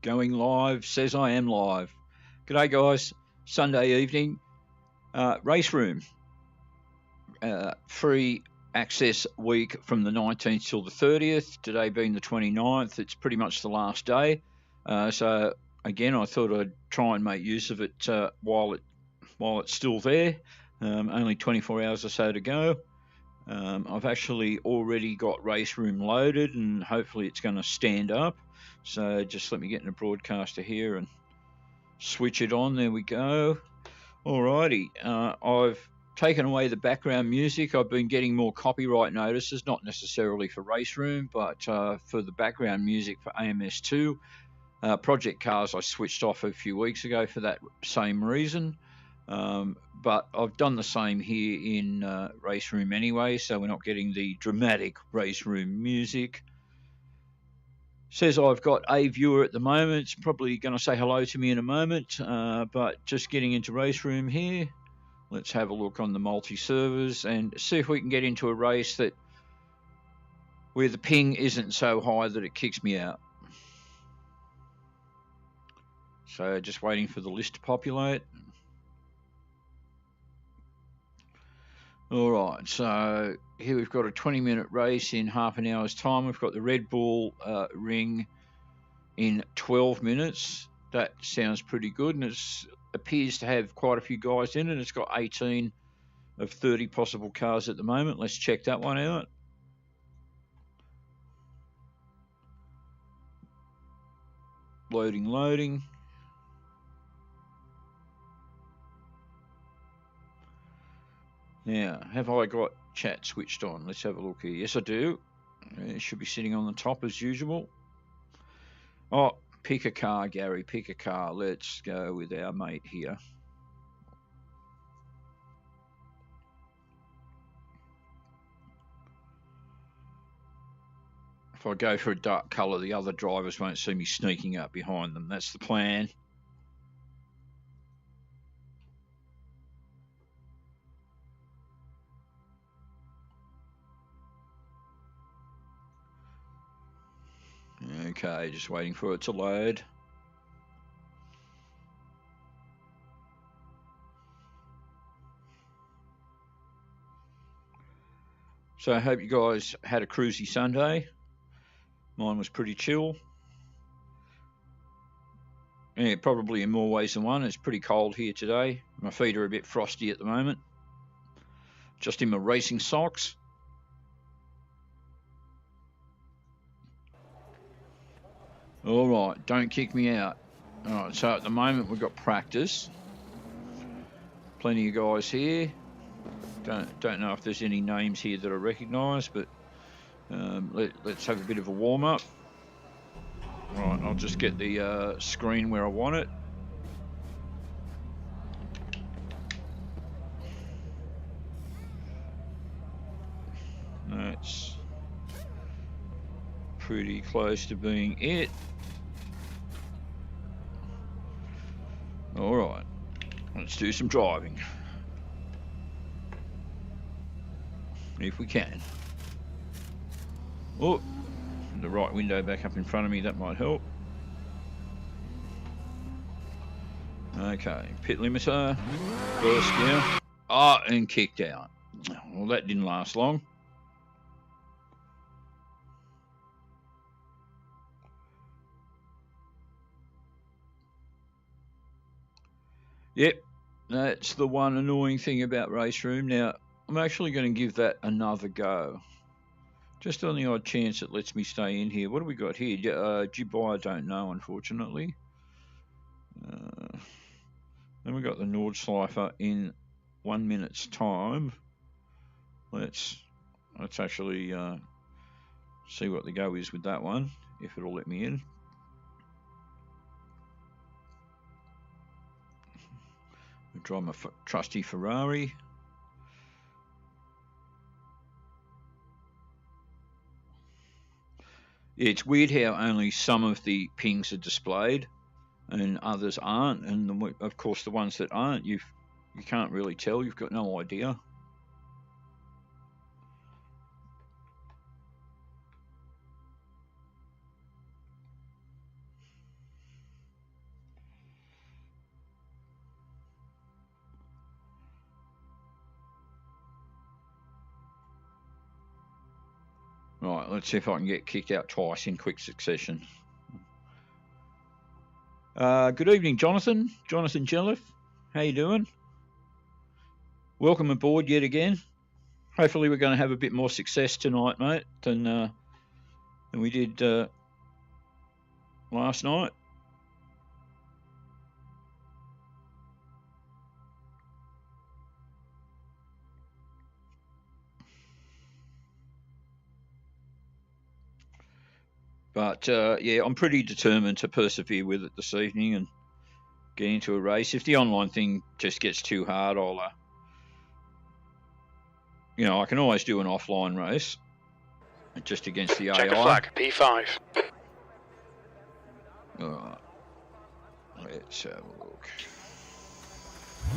Going live, says I am live. G'day guys, Sunday evening, RaceRoom, free access week from the 19th till the 30th, today being the 29th, it's pretty much the last day. So again, I thought I'd try and make use of it while it's still there, only 24 hours or so to go. I've actually already got RaceRoom loaded and hopefully it's going to stand up. So just let me get in a broadcaster here and switch it on. There we go. Alrighty. I've taken away the background music. I've been getting more copyright notices, not necessarily for RaceRoom, but for the background music for AMS2. Project Cars I switched off a few weeks ago for that same reason. But I've done the same here in RaceRoom anyway, so we're not getting the dramatic RaceRoom music. Says I've got a viewer at the moment. It's probably going to say hello to me in a moment, but just getting into RaceRoom here. Let's have a look on the multi-servers and see if we can get into a race where the ping isn't so high that it kicks me out. So just waiting for the list to populate. All right, so here we've got a 20-minute race in half an hour's time. We've got the Red Bull ring in 12 minutes. That sounds pretty good, and it appears to have quite a few guys in it. It's got 18 of 30 possible cars at the moment. Let's check that one out. Loading. Now, have I got chat switched on? Let's have a look here. Yes, I do. It should be sitting on the top as usual. Oh, pick a car, Gary. Pick a car. Let's go with our mate here. If I go for a dark colour, the other drivers won't see me sneaking up behind them. That's the plan. Okay, just waiting for it to load. So I hope you guys had a cruisy Sunday. Mine was pretty chill. Yeah, probably in more ways than one. It's pretty cold here today. My feet are a bit frosty at the moment. Just in my racing socks. All right, don't kick me out. All right, so at the moment we've got practice. Plenty of guys here. Don't know if there's any names here that I recognise, but let's have a bit of a warm-up. Right, I'll just get the screen where I want it. That's pretty close to being it. All right, let's do some driving. If we can. Oh, the right window back up in front of me, that might help. Okay, pit limiter, burst gear. Oh, and kicked out. Well, that didn't last long. Yep, that's the one annoying thing about RaceRoom. Now, I'm actually going to give that another go. Just on the odd chance it lets me stay in here. What do we got here? Dubai, I don't know, unfortunately. Then we got the Nordschleifer in 1 minute's time. Let's actually see what the go is with that one, if it'll let me in. I'll drive my trusty Ferrari. It's weird how only some of the pings are displayed and others aren't, and of course the ones that aren't, you can't really tell. You've got no idea. Right, let's see if I can get kicked out twice in quick succession. Good evening, Jonathan. Jonathan Jelliff. How you doing? Welcome aboard yet again. Hopefully we're going to have a bit more success tonight, mate, than we did last night. But, yeah, I'm pretty determined to persevere with it this evening and get into a race. If the online thing just gets too hard, I'll, you know, I can always do an offline race just against the AI. Check the flag, P5. All right. Let's have a look.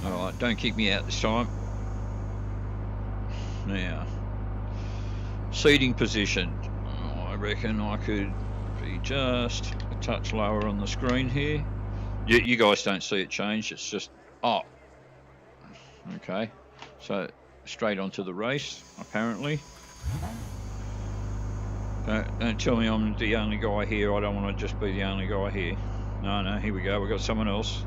All right, don't kick me out this time. Now, seating position. Oh, I reckon I could be just a touch lower on the screen here. You guys don't see it change. It's just, oh, okay. So straight onto the race, apparently. Don't tell me I'm the only guy here. I don't want to just be the only guy here. No, here we go. We've got someone else.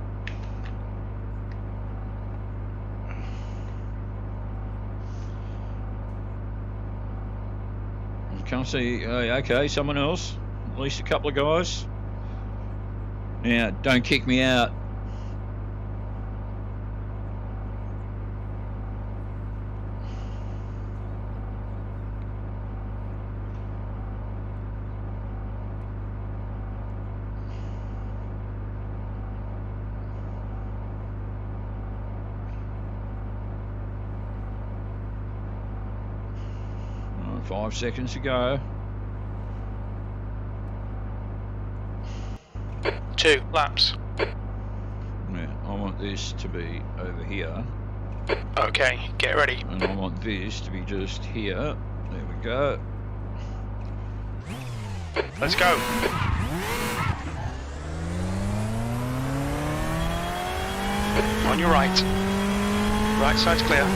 Can't see. Okay, someone else. At least a couple of guys. Now, don't kick me out. Oh, 5 seconds to go. 2 laps. Now, I want this to be over here. Okay, get ready. And I want this to be just here. There we go. Let's go. On your right. Right side's clear.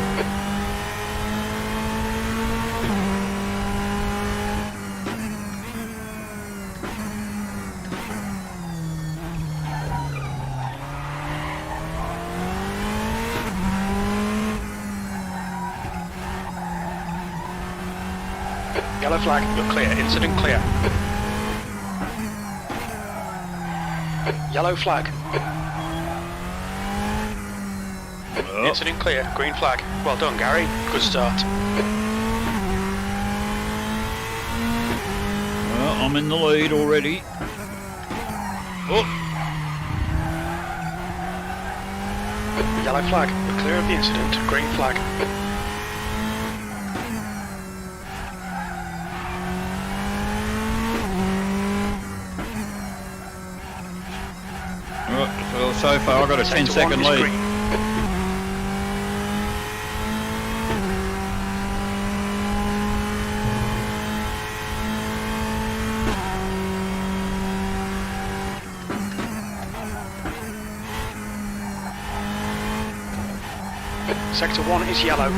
Yellow flag, you're clear. Incident clear. Yellow flag. Oh. Incident clear. Green flag. Well done, Gary. Good start. Well, I'm in the lead already. Oh. Yellow flag. You're clear of the incident. Green flag. Well, so far I've got a 10-second lead. Green. Sector 1 is yellow.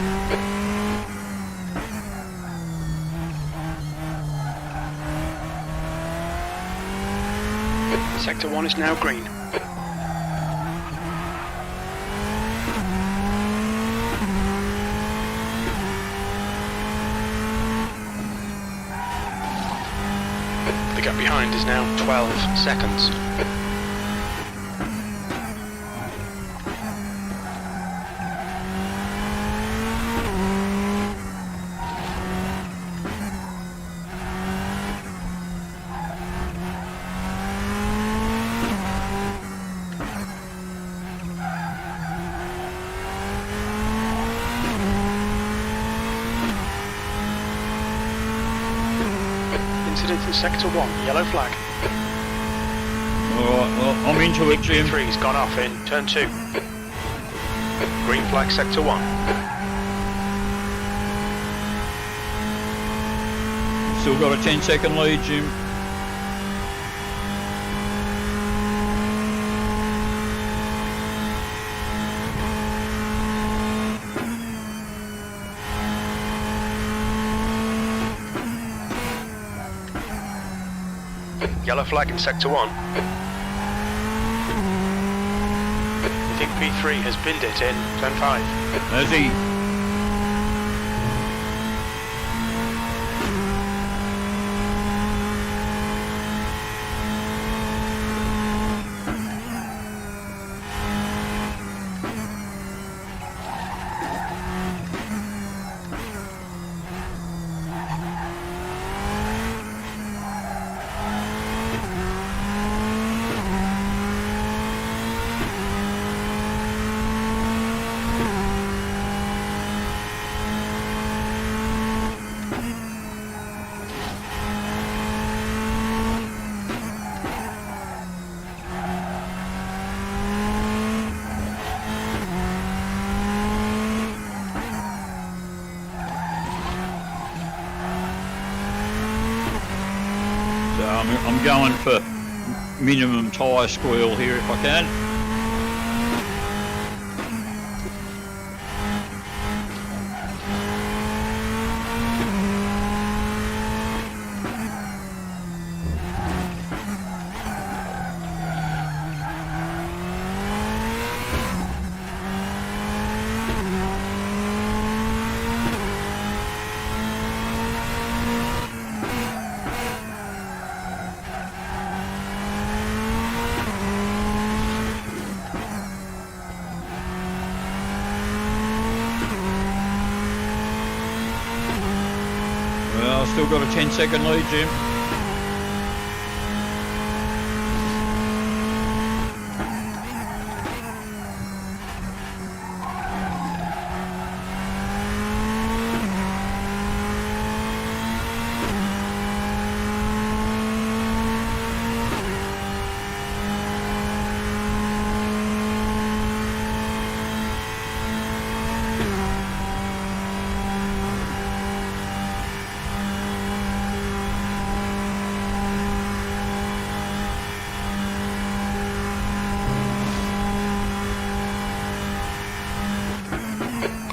Sector 1 is now green. The gap behind is now 12 seconds. Incident in Sector 1, yellow flag. Alright, well, I'm into it, Jim. P3's gone off in turn 2. Green flag Sector 1. Still got a 10-second lead, Jim. Yellow flag in sector 1. I think P3 has binned it in turn 5. There's he. I'm going for minimum tyre squeal here if I can. Well, I've still got a 10-second lead, Jim.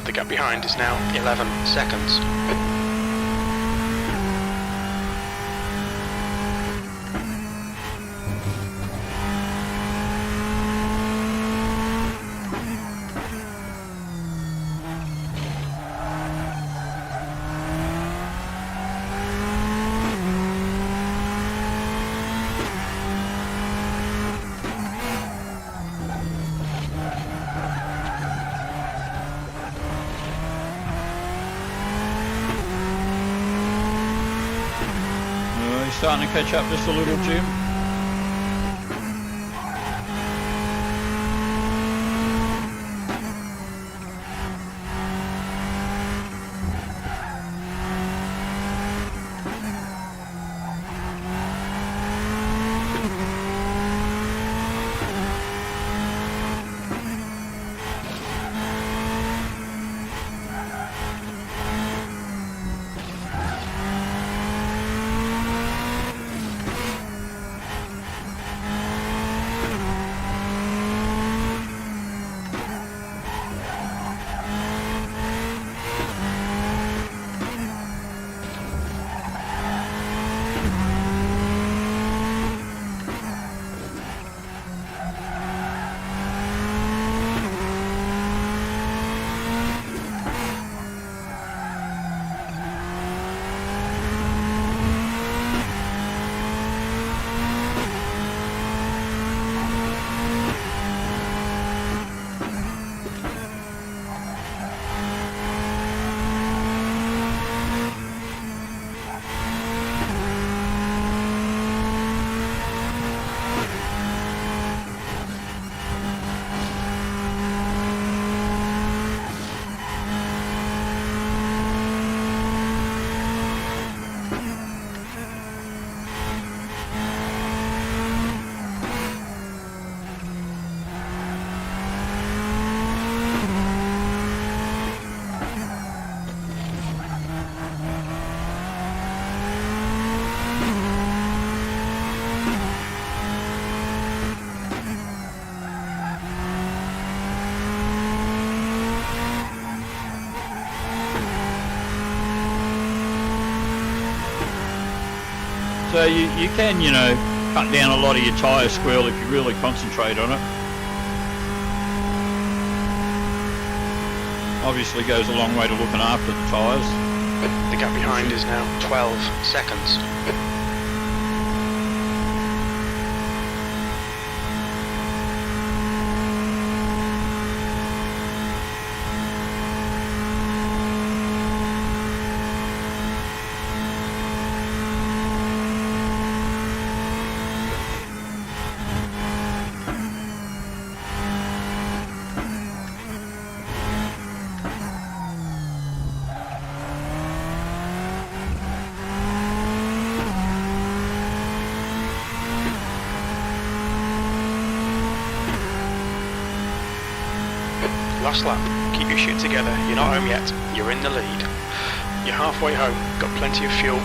The gap behind is now 11 seconds. Starting to catch up just a little, Jim. So you can, you know, cut down a lot of your tyre squirrel if you really concentrate on it. Obviously goes a long way to looking after the tyres. The gap behind is now 12 seconds. Last lap, keep your shit together, you're not home yet, you're in the lead. You're halfway home, got plenty of fuel.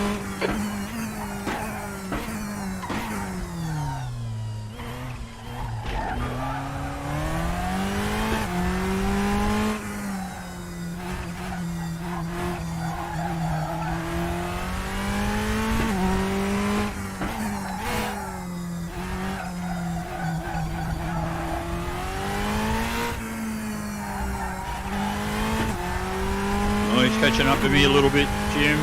Oh, he's catching up to me a little bit, Jim.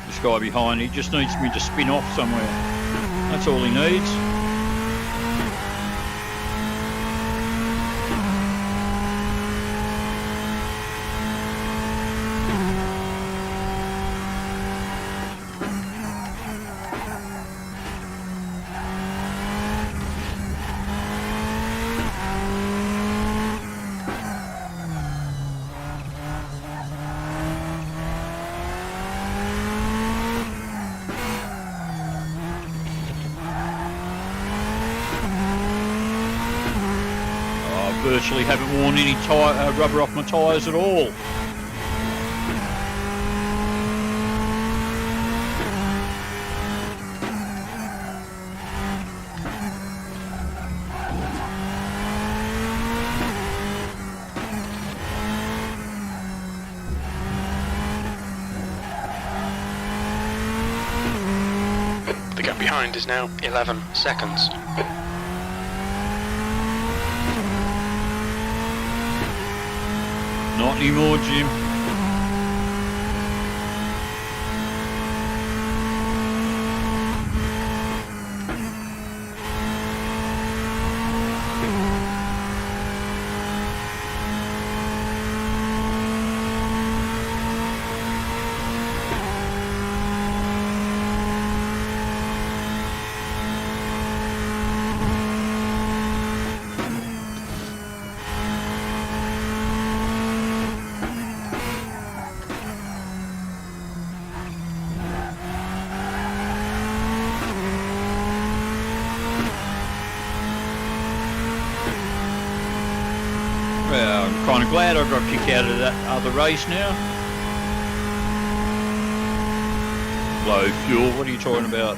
This guy behind, he just needs me to spin off somewhere. That's all he needs. Virtually haven't worn any rubber off my tyres at all. The gap behind is now 11 seconds. Not anymore, Jim. Well, I'm kind of glad I got kicked out of that other race now. Low fuel, what are you talking about?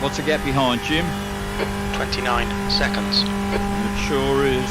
What's the gap behind, Jim? 29 seconds. It sure is.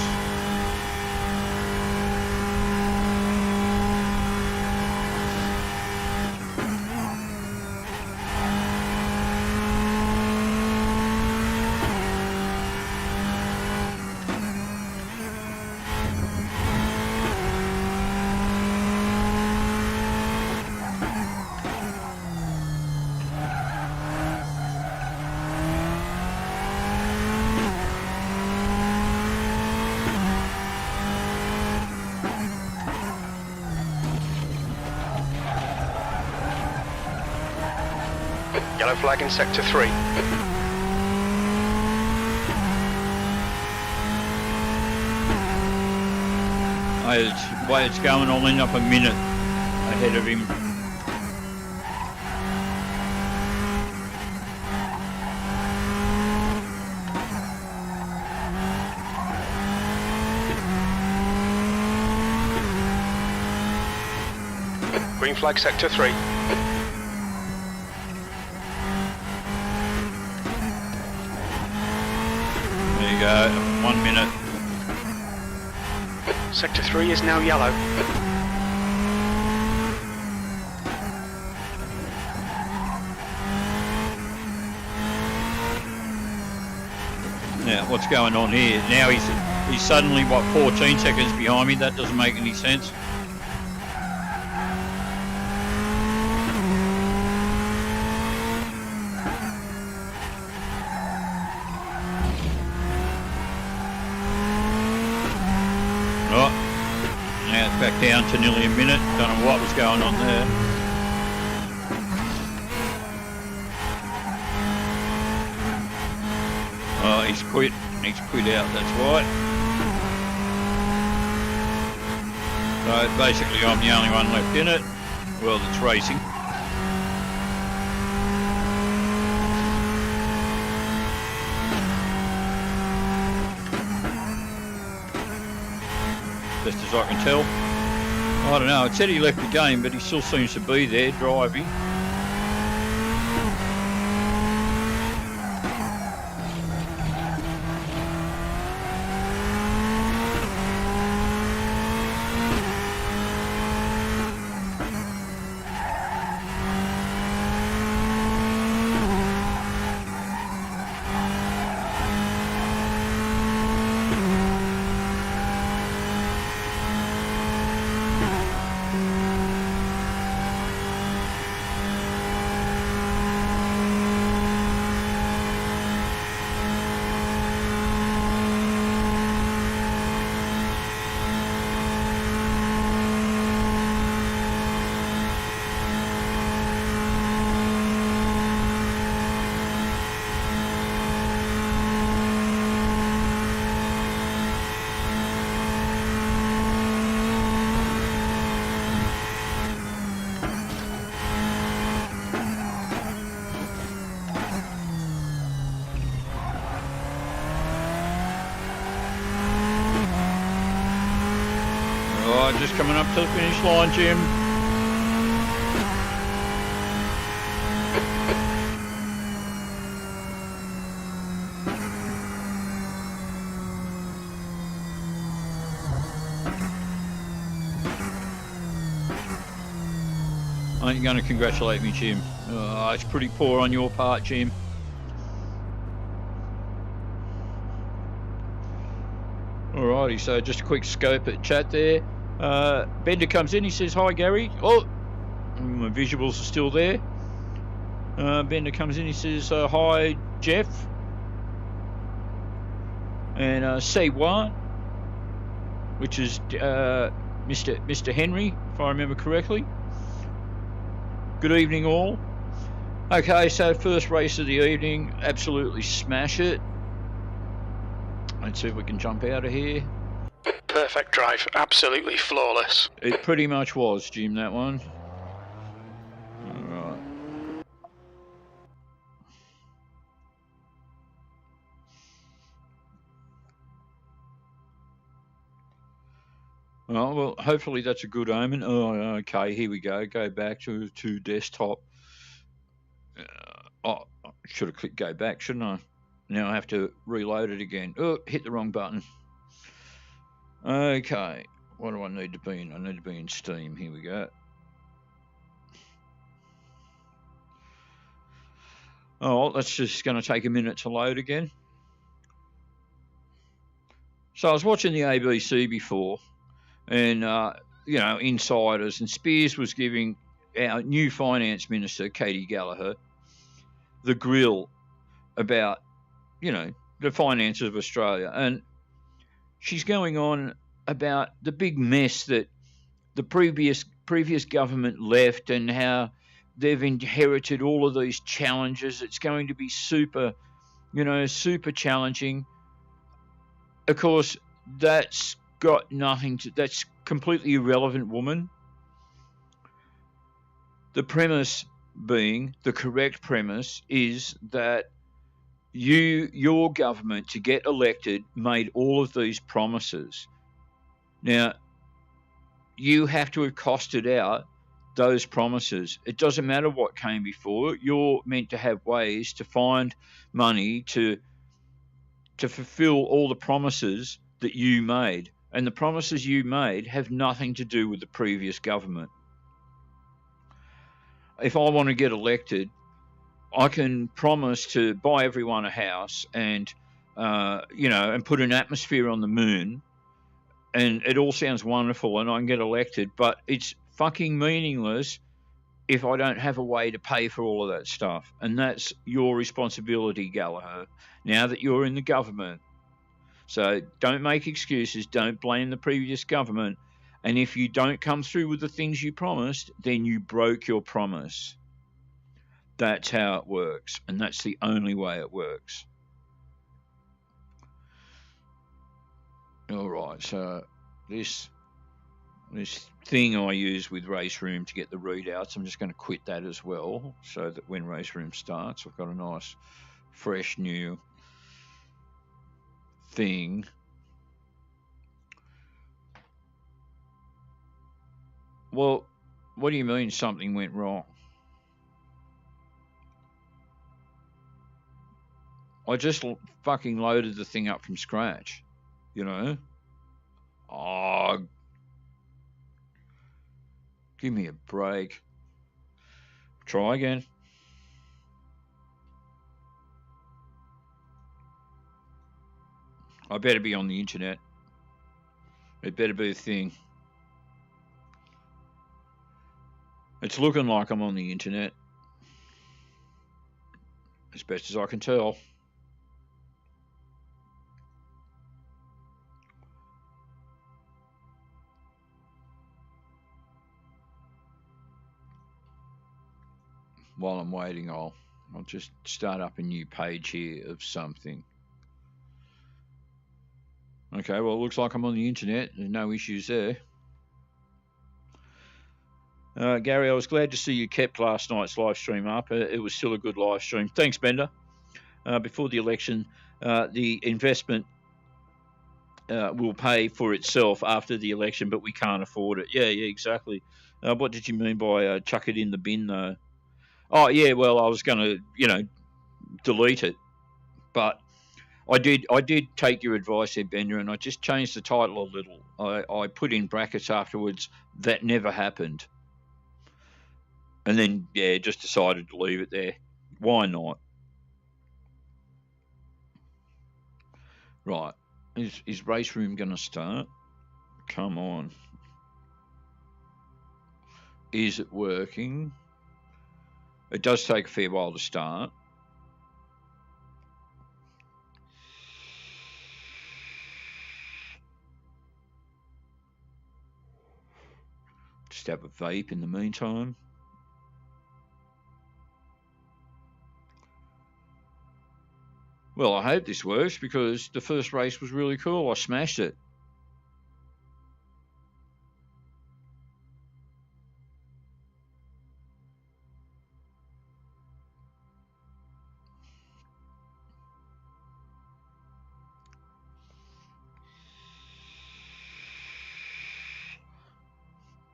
Yellow flag in sector 3. The way it's going, I'll end up a minute ahead of him. Green flag sector 3. There you go, 1 minute. Sector 3 is now yellow. Now, what's going on here? Now he's suddenly, what, 14 seconds behind me? That doesn't make any sense. Right, now it's back down to nearly a minute. Don't know what was going on there. Oh, he's quit out, that's right. So basically I'm the only one left in it. Well, that's racing. Best as I can tell. I don't know, it said he left the game, but he still seems to be there driving. Just coming up to the finish line, Jim. Aren't you going to congratulate me, Jim? It's pretty poor on your part, Jim. Alrighty, so just a quick scope at chat there. Bender comes in, he says, "Hi Gary." Oh, my visuals are still there. Bender comes in, he says, "Hi Jeff." And C1, which is Mr. Henry, if I remember correctly. Good evening all. Okay, so first race of the evening, absolutely smash it. Let's see if we can jump out of here. Perfect drive, absolutely flawless. It pretty much was, Jim, that one. Alright. Oh, well, hopefully that's a good omen. Oh, okay, here we go. Go back to desktop. Oh, Should have clicked go back, shouldn't I? Now I have to reload it again. Oh, hit the wrong button. Okay, what do I need to be in? I need to be in Steam. Here we go. Oh, that's just going to take a minute to load again. So I was watching the ABC before, and insiders, and Spears was giving our new finance minister, Katie Gallagher, the grill about, the finances of Australia. And she's going on about the big mess that the previous government left and how they've inherited all of these challenges. It's going to be super challenging. Of course, that's got nothing to... That's completely irrelevant, woman. The premise being, the correct premise is that your government, to get elected, made all of these promises. Now, you have to have costed out those promises. It doesn't matter what came before. You're meant to have ways to find money to fulfill all the promises that you made. And the promises you made have nothing to do with the previous government. If I want to get elected, I can promise to buy everyone a house and, and put an atmosphere on the moon, and it all sounds wonderful and I can get elected, but it's fucking meaningless if I don't have a way to pay for all of that stuff. And that's your responsibility, Gallagher, now that you're in the government. So don't make excuses, don't blame the previous government, and if you don't come through with the things you promised, then you broke your promise. That's how it works, and that's the only way it works. All right, so this thing I use with RaceRoom to get the readouts, I'm just going to quit that as well, so that when RaceRoom starts, I've got a nice, fresh, new thing. Well, what do you mean something went wrong? I just fucking loaded the thing up from scratch, Oh, give me a break. Try again. I better be on the internet. It better be a thing. It's looking like I'm on the internet, as best as I can tell. While I'm waiting, I'll just start up a new page here of something. Okay, well, it looks like I'm on the internet. There's no issues there. Gary, I was glad to see you kept last night's live stream up. It was still a good live stream. Thanks, Bender. Before the election, the investment will pay for itself after the election, but we can't afford it. Yeah, exactly. What did you mean by chuck it in the bin, though? Oh, yeah, well, I was going to, delete it. But I did take your advice there, Bender, and I just changed the title a little. I put in brackets afterwards, that never happened. And then, just decided to leave it there. Why not? Right. Is RaceRoom going to start? Come on. Is it working? It does take a fair while to start. Just have a vape in the meantime. Well, I hope this works because the first race was really cool. I smashed it.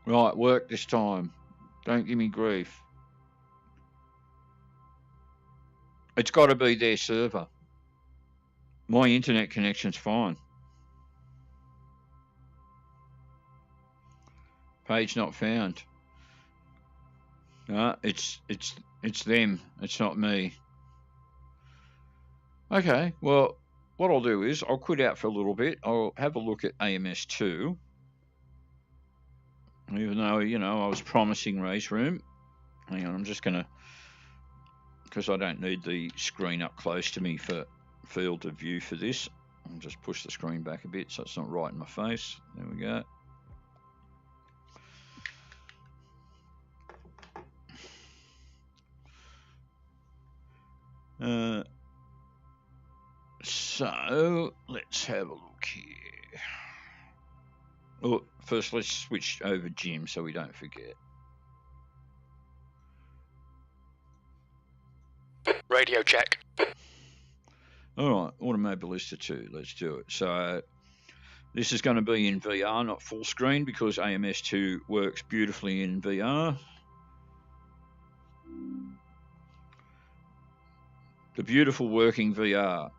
Right, work this time. Don't give me grief. It's got to be their server. My internet connection's fine. Page not found. No, it's them. It's not me. Okay, well, what I'll do is I'll quit out for a little bit. I'll have a look at AMS2. Even though, you know, I was promising RaceRoom. Hang on, I'm just going to... Because I don't need the screen up close to me for field of view for this. I'll just push the screen back a bit so it's not right in my face. There we go. So let's have a look here. Oh, first let's switch over Jim so we don't forget. Radio check. All right, Automobilista 2, let's do it. So this is going to be in VR, not full screen, because AMS2 works beautifully in VR. The beautiful working VR.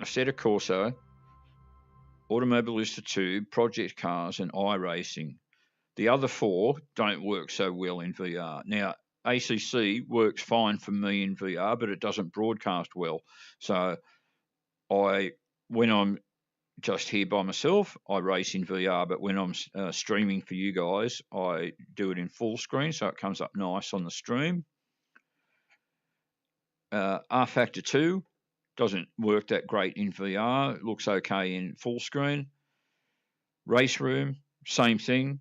Assetto Corsa, Automobilista 2, Project Cars, and iRacing. The other four don't work so well in VR. Now, ACC works fine for me in VR, but it doesn't broadcast well. So when I'm just here by myself, I race in VR, but when I'm streaming for you guys, I do it in full screen, so it comes up nice on the stream. R Factor 2 doesn't work that great in VR. It looks okay in full screen. RaceRoom, same thing.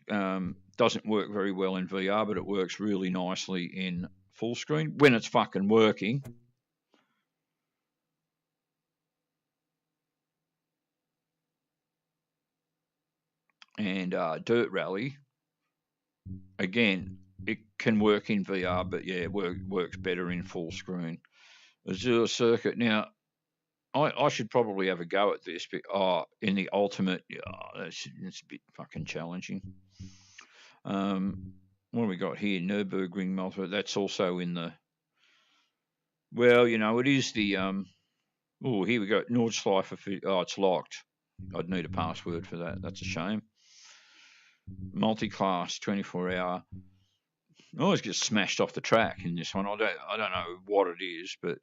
Doesn't work very well in VR, but it works really nicely in full screen when it's fucking working. And Dirt Rally, again, it can work in VR, but yeah, it works better in full screen. Azure Circuit. Now, I should probably have a go at this, but in the ultimate, it's a bit fucking challenging. What have we got here? Nürburgring Multi. That's also in the... Well, you know, it is the... Oh, here we go. Nordschleife. Oh, it's locked. I'd need a password for that. That's a shame. Multi-class, 24-hour. I always get smashed off the track in this one. I don't know what it is, but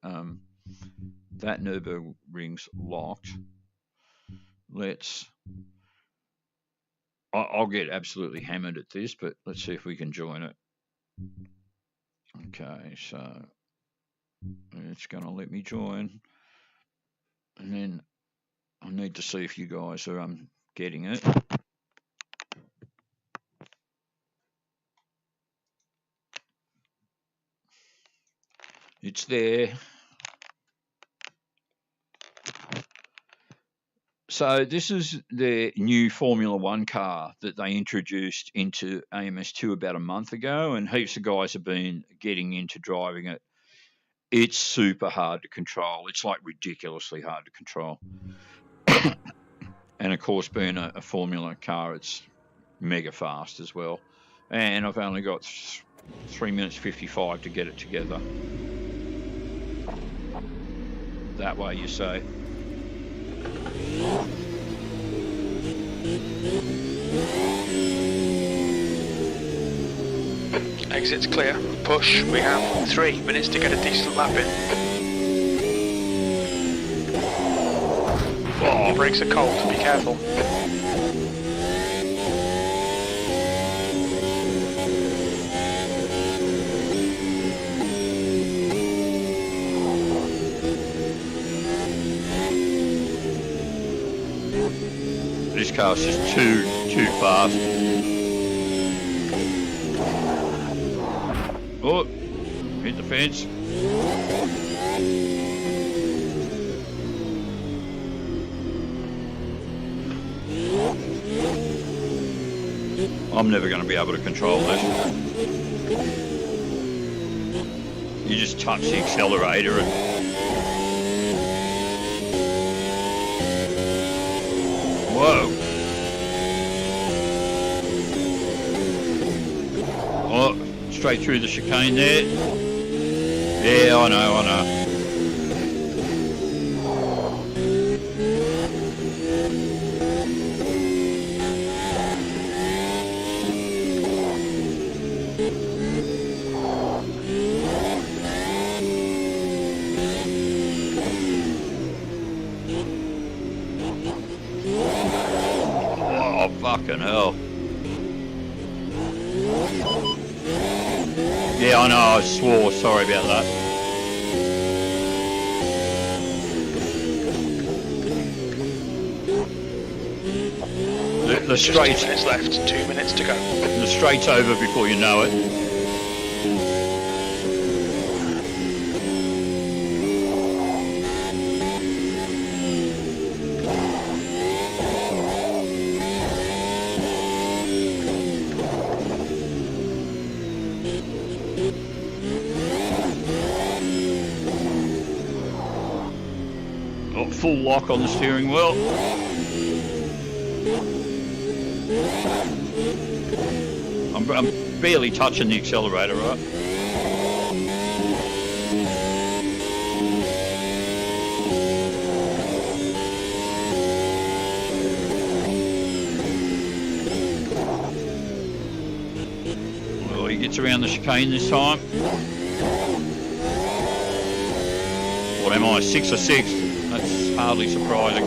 that Nürburgring's locked. I'll get absolutely hammered at this, but let's see if we can join it. Okay, so it's going to let me join. And then I need to see if you guys are getting it. It's there. So this is their new Formula One car that they introduced into AMS2 about a month ago, and heaps of guys have been getting into driving it. It's super hard to control. It's like ridiculously hard to control. And of course, being a Formula car, it's mega fast as well. And I've only got 3 minutes 55 to get it together. That way, you say. Exit's clear. Push. We have 3 minutes to get a decent lap in. Oh, brakes are cold. Be careful. This car's just too fast. Oh, hit the fence. I'm never going to be able to control this. You just touch the accelerator and... Whoa. Oh, straight through the chicane there. Yeah, I know. Oh, fucking hell. Yeah, I know, I swore, sorry about that. The straight... Just 2 minutes left, 2 minutes to go. The straight's over before you know it. Got full lock on the steering wheel. I'm barely touching the accelerator, right? Well, he gets around the chicane this time. What am I, 6 or 6? That's hardly surprising.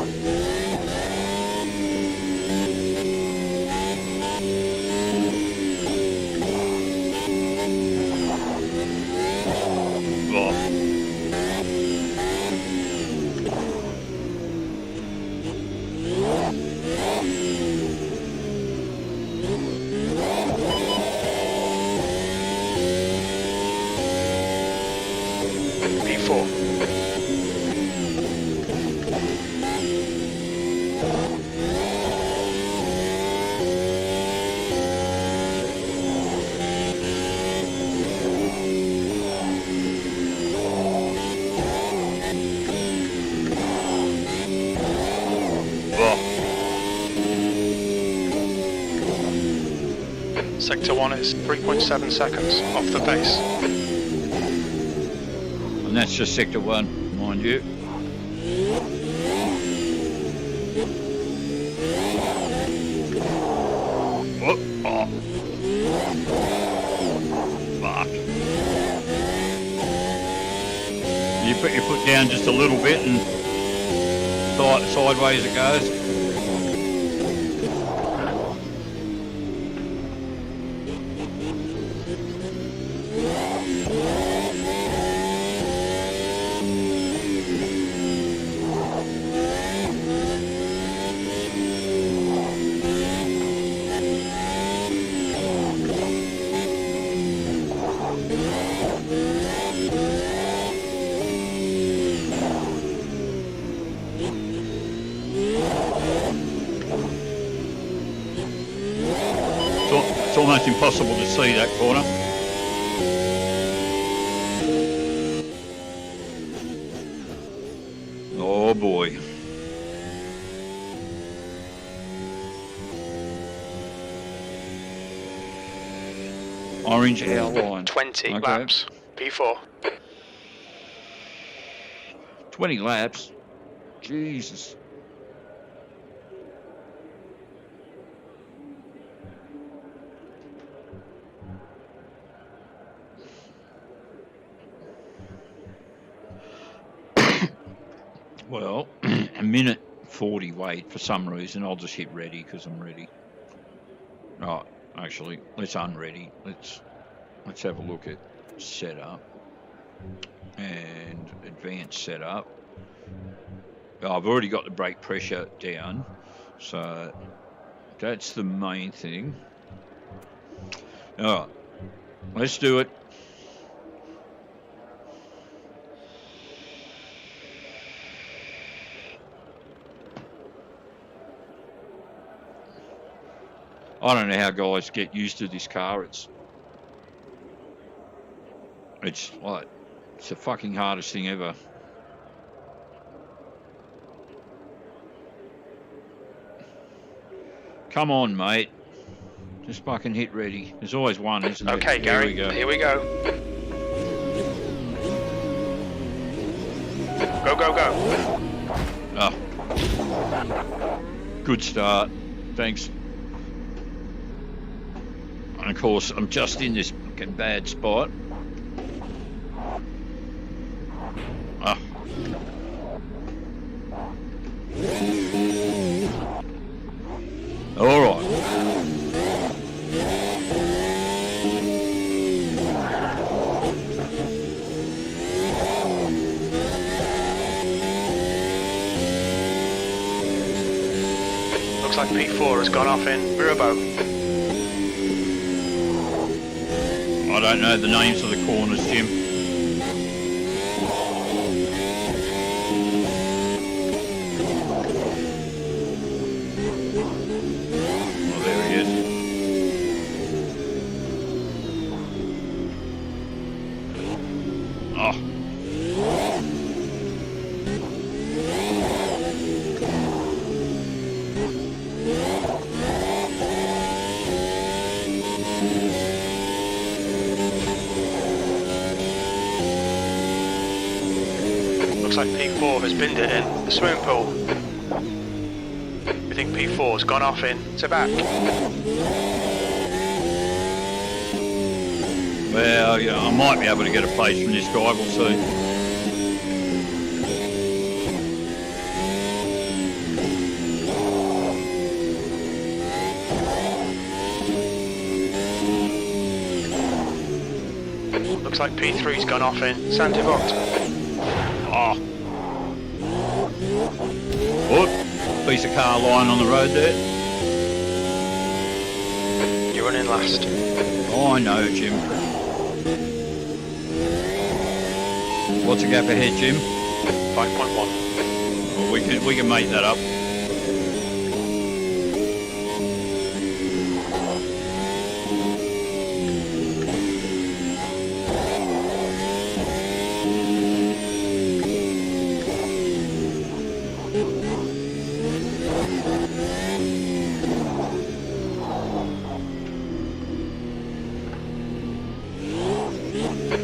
Sector 1 is 3.7 seconds off the pace. And that's just Sector 1, mind you. Oh. Fuck. You put your foot down just a little bit and sideways it goes. It's almost impossible to see that corner. Oh boy. Orange outline. 20 laps. P4. 20 laps? Jesus. Well, a minute 40 wait for some reason. I'll just hit ready because I'm ready. Right, actually, let's unready. Let's have a look at setup and advanced setup. I've already got the brake pressure down, so that's the main thing. All right, let's do it. I don't know how guys get used to this car. It's like, it's the fucking hardest thing ever. Come on, mate. Just fucking hit ready. There's always one, isn't there? Okay, Gary, here we go. Go, go, go. Ah. Good start. Thanks. And of course, I'm just in this fucking bad spot. Ah. All right. Looks like P4 has gone off in Mirabeau. I don't know the names of the corners, Jim. Oh, there he is. Oh. Looks like P4 has binned it in the swimming pool. We think P4's gone off in to back. Well, yeah, I might be able to get a place from this guy, we'll see. Looks like P3's gone off in Saint-Yvon. Oh. Oh, piece of car lying on the road there. You're running last. Oh, I know, Jim. What's the gap ahead, Jim? 5.1. Well, we can make that up.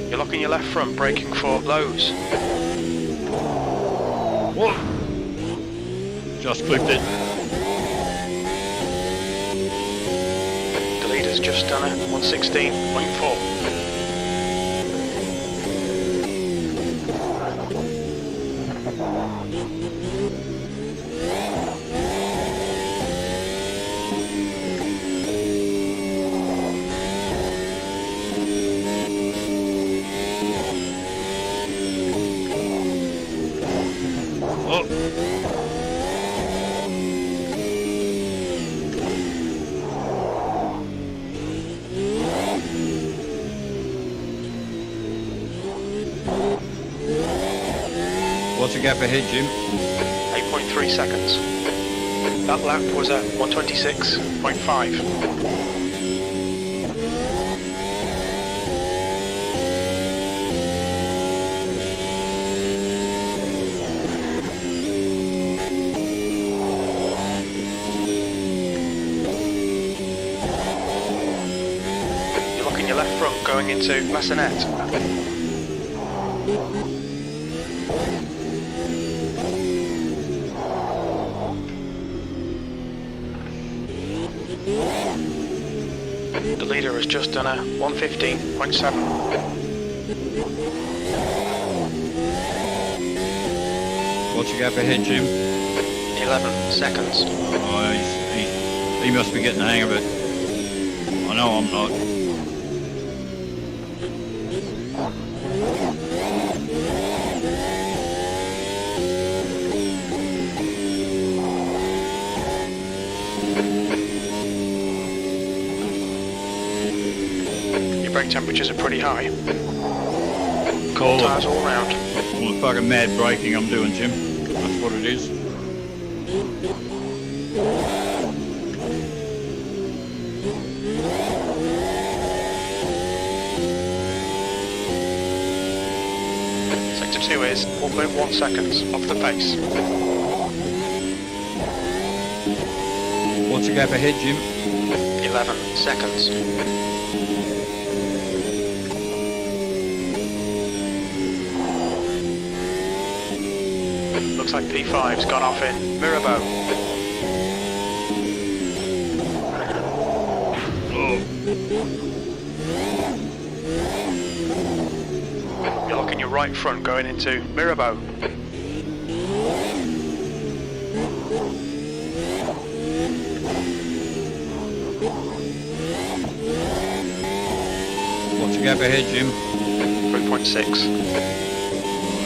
You're locking your left front, braking for lows. What? Just clipped it. The leader's just done it, 116.4. What's the gap ahead, Jim? 8.3 seconds. That lap was at 126.5. You're locking your left front going into Massenet. The leader has just done a 115.7. What's the gap ahead, Jim? 11 seconds. Oh, he must be getting the hang of it. I know I'm not. Brake temperatures are pretty high. Cold All tyres all round. All the fucking mad braking I'm doing, Jim. That's what it is. Sector 2 is 1.1 seconds off the pace. What's the gap ahead, Jim? 11 seconds. Looks like P5's gone off in Mirabeau. You're looking your right front going into Mirabeau. What's the gap ahead, Jim? 3.6.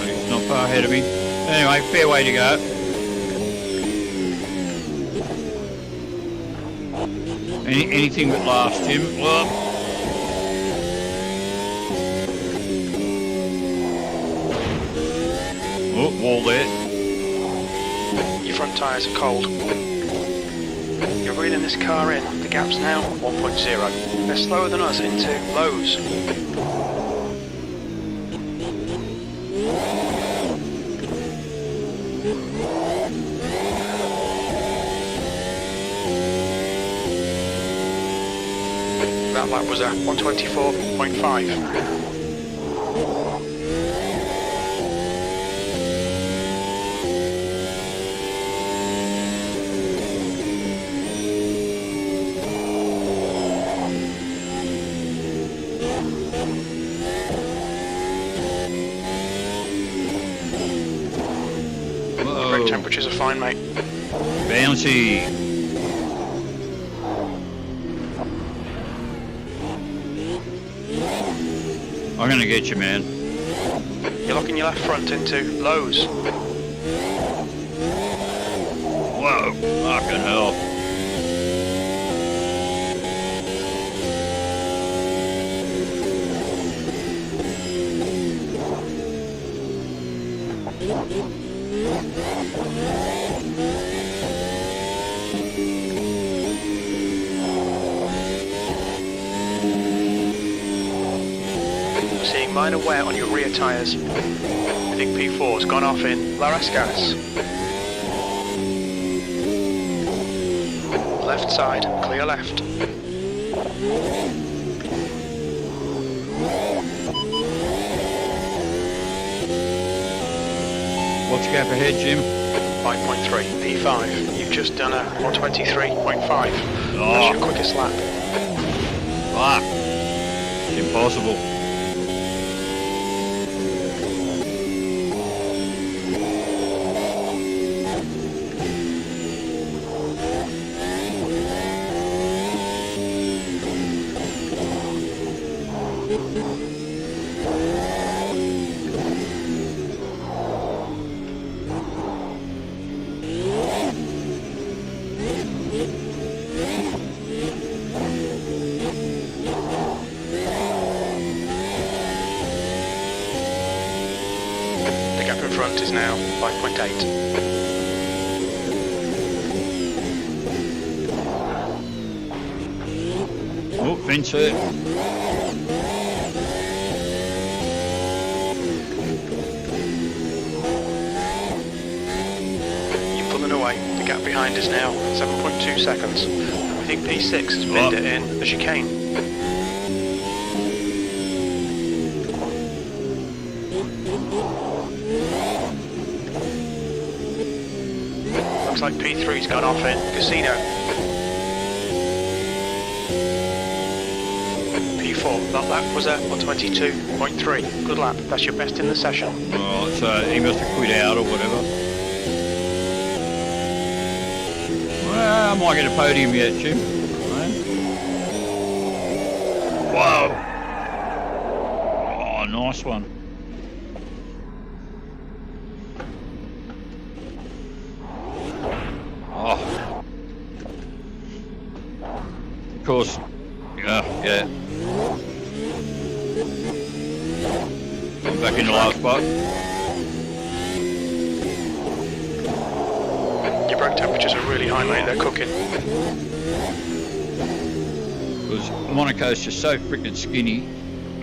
He's not far ahead of me. Anyway, fair way to go. Anything but last, Jim. Whoa. Oh, wall there. Your front tyres are cold. You're reeling this car in. The gap's now 1.0. They're slower than us into lows. That lap was a 124.5. Brake temperatures are fine, mate. Bouncy. I'm gonna get you, man. You're locking your left front into lows. Whoa, fucking hell. Seeing minor wear on your rear tyres. I think P4's gone off in Larascas. Left side, clear left. What's the gap ahead, Jim? 5.3, P5. You've just done a 123.5. That's your quickest lap. Fuck. It's impossible. The gap in front is now 5.8. Oh, fence it. You're pulling away. The gap behind is now 7.2 seconds. I think P6 has binned it in the chicane. Looks like P3's gone off in Casino. P4, that lap was a 122.3. Good lap, that's your best in the session. Right, so he must have quit out or whatever. Well, I might get a podium yet, Jim. Whoa! Oh, nice one. Oh. Of course. Yeah. I'm back in the last spot. Your brake temperatures are really high, mate, they're cooking. Because Monaco's just so freaking skinny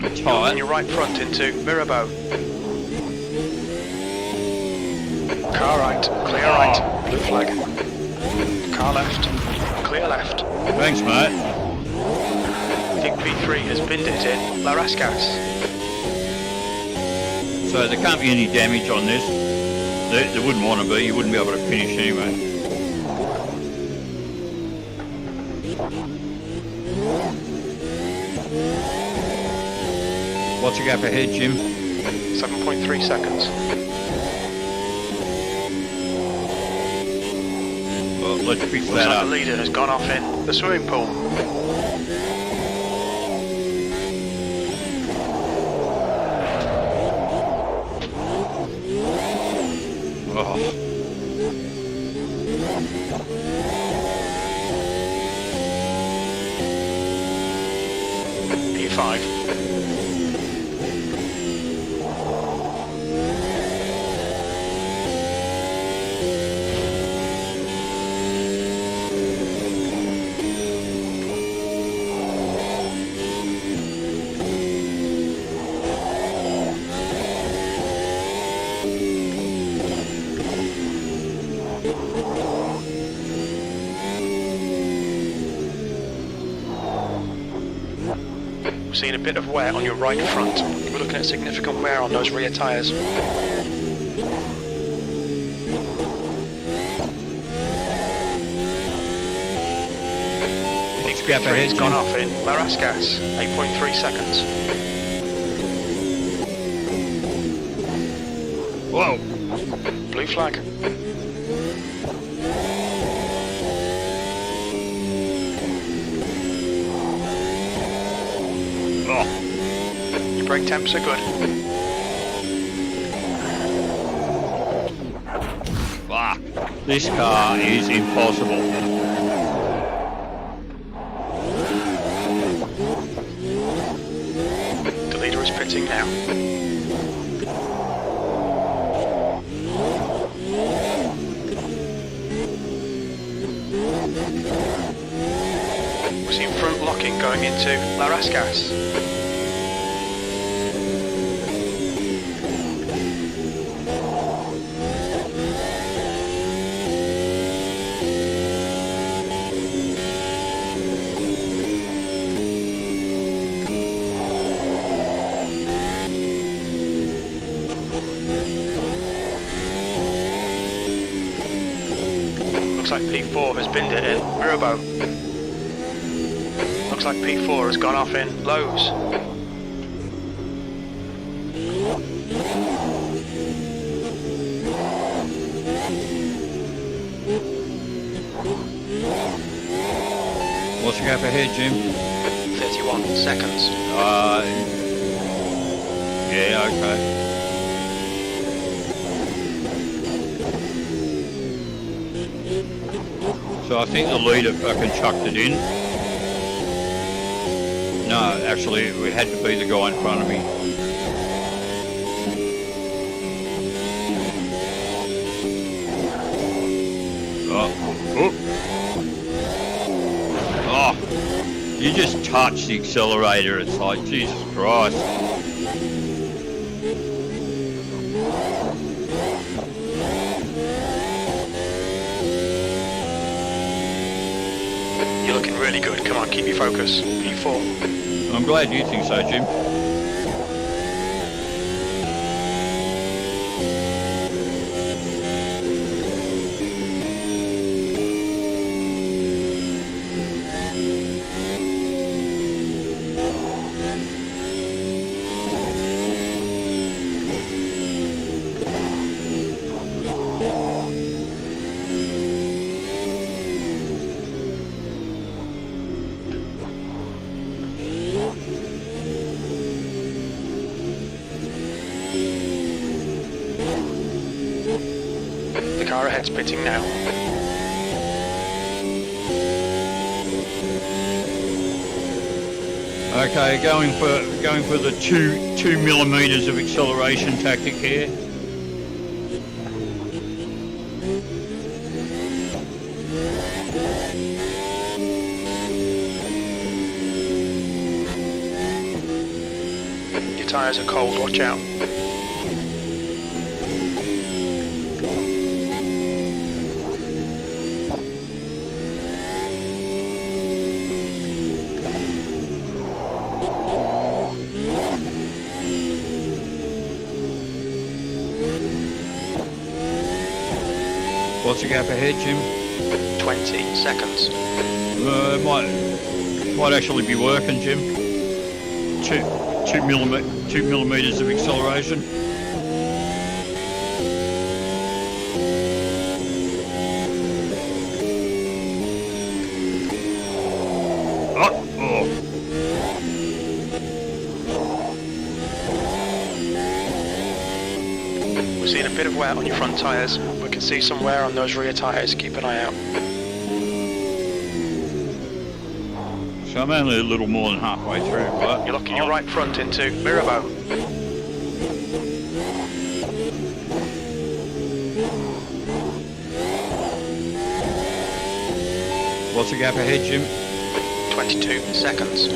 and You're tight. on your right front into Mirabeau. Car right, clear right, blue flag. Car left, clear left. Thanks, mate. I think P3 has binned it in Larascas. So there can't be any damage on this. There wouldn't want to be. You wouldn't be able to finish anyway. What's the gap ahead, Jim? 7.3 seconds. Well, let's pick Looks that like up. the leader has gone off in the swimming pool. Oh. P5. We're seeing a bit of wear on your right front. We're looking at significant wear on those rear tyres. Gap ahead, It's gone off in Larascas, 8.3 seconds. Whoa. Blue flag. Oh. Your brake temps are good. Fuck. This car is impossible. The leader is pitting now. We're seeing front locking going into Larascas. Looks like P4 has binned it in Mirabeau. Looks like P4 has gone off in Lowe's. What's the gap ahead, Jim? 31 seconds. Yeah, okay. So I think the leader fucking chucked it in. No, actually, it had to be the guy in front of me. Oh. Oh. You just touch the accelerator, it's like, Jesus Christ. You're looking really good. Come on, keep your focus. P4. I'm glad you think so, Jim. The car ahead's pitting now. Okay, going for the two millimeters of acceleration tactic here. Your tyres are cold, watch out. What's the gap ahead, Jim? 20 seconds. Might actually be working, Jim. 2 millimeters of acceleration. We're seeing a bit of wear on your front tyres. We can see some wear on those rear tyres. Keep an eye out. So I'm only a little more than halfway through, but... You're locking your right front into mirror bow. What's the gap ahead, Jim? 22 seconds.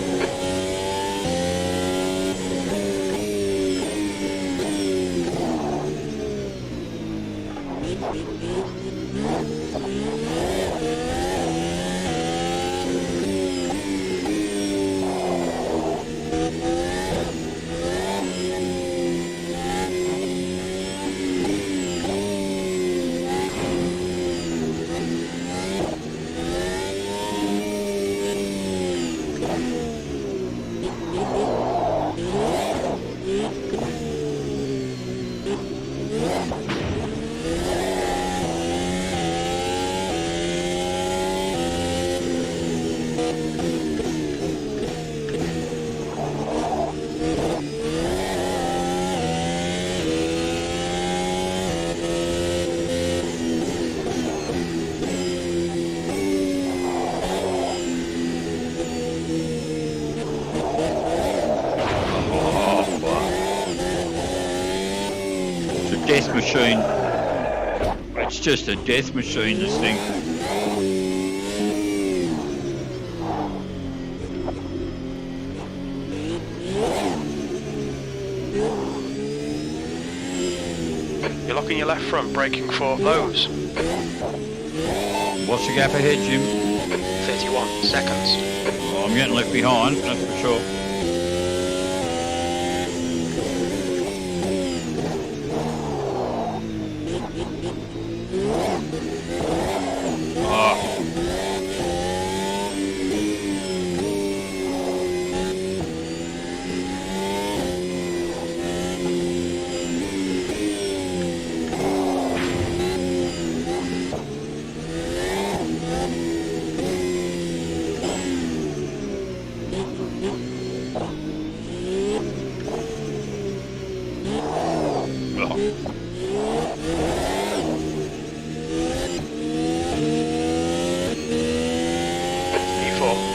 Death machine. It's just a death machine, this thing. You're locking your left front, braking for lows. What's the gap ahead, Jim? 31 seconds. Oh, I'm getting left behind, that's for sure.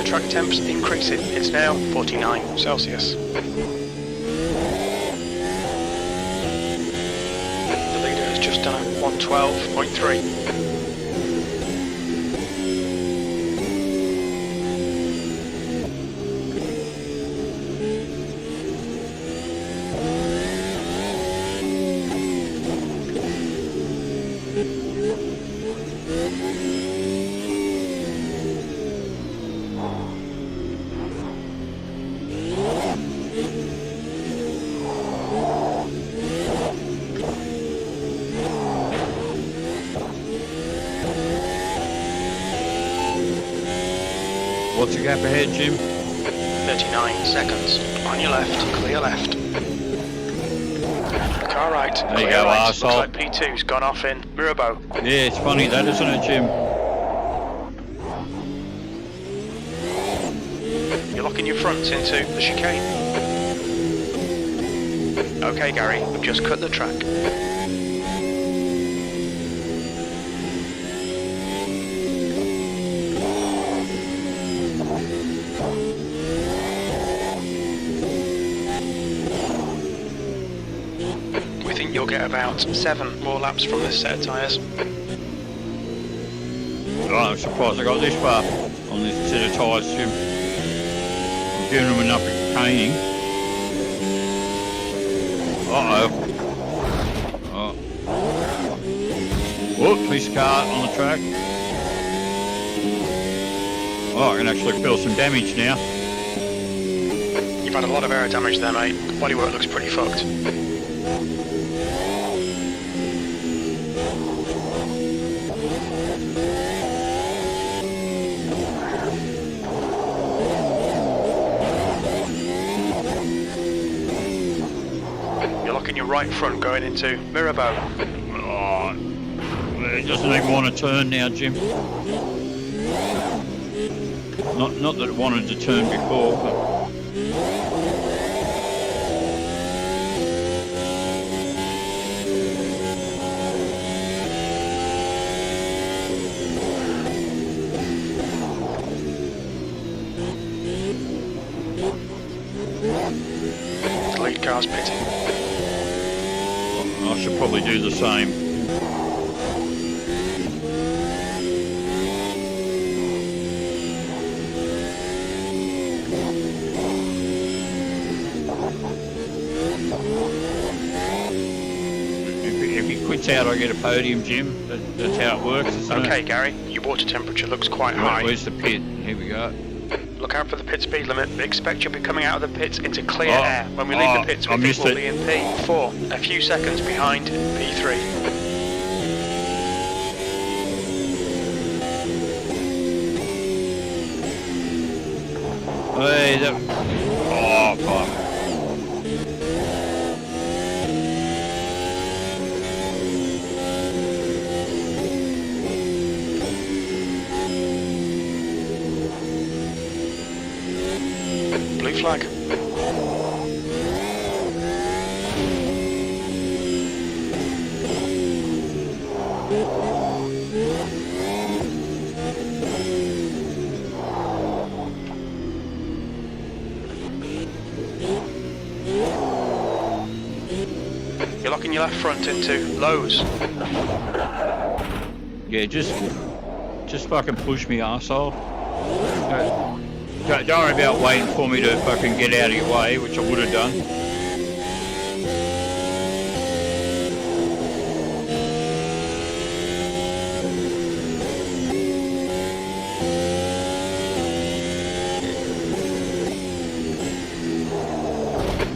Track temps increasing. It's now 49 Celsius. The leader has just done a 112.3. What's the gap ahead, Jim? 39 seconds. On your left, clear left. Car right, there you clear go, right. arsehole. Looks like P2's gone off in mirror bow. Yeah, it's funny that, isn't it, Jim? You're locking your fronts into the chicane. Okay, Gary, we've just cut the track. We think you'll get about 7 more laps from this set of tyres. Oh, I'm surprised I got this far on this set of tyres, Jim. I'm giving them enough caning. Uh-oh. Oh. Whoop, piece of car on the track. Oh, I can actually feel some damage now. You've had a lot of air damage there, mate. Bodywork looks pretty fucked. your right front going into Mirabeau. Oh, it doesn't even want to turn now, Jim. Not that it wanted to turn before, but... The lead car's pitting. I should probably do the same. If he quits out, I get a podium, Jim. That's how it works, isn't it? Okay, Gary, your water temperature looks quite high. Where's the pit? Here we go. Look out for the pit speed limit. We expect you'll be coming out of the pits into clear air. When we leave the pits, we think we'll be in P4, a few seconds behind P3. Hey, that... Oh, fuck. Blue flag. You're locking your left front into lows. Yeah, just fucking push me, arsehole. Don't worry about waiting for me to fucking get out of your way, which I would have done.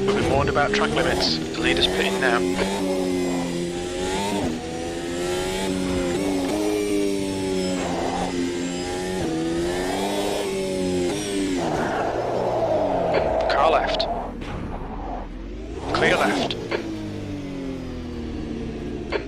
We've been warned about track limits. The leader's pitting now. Car left. Clear left.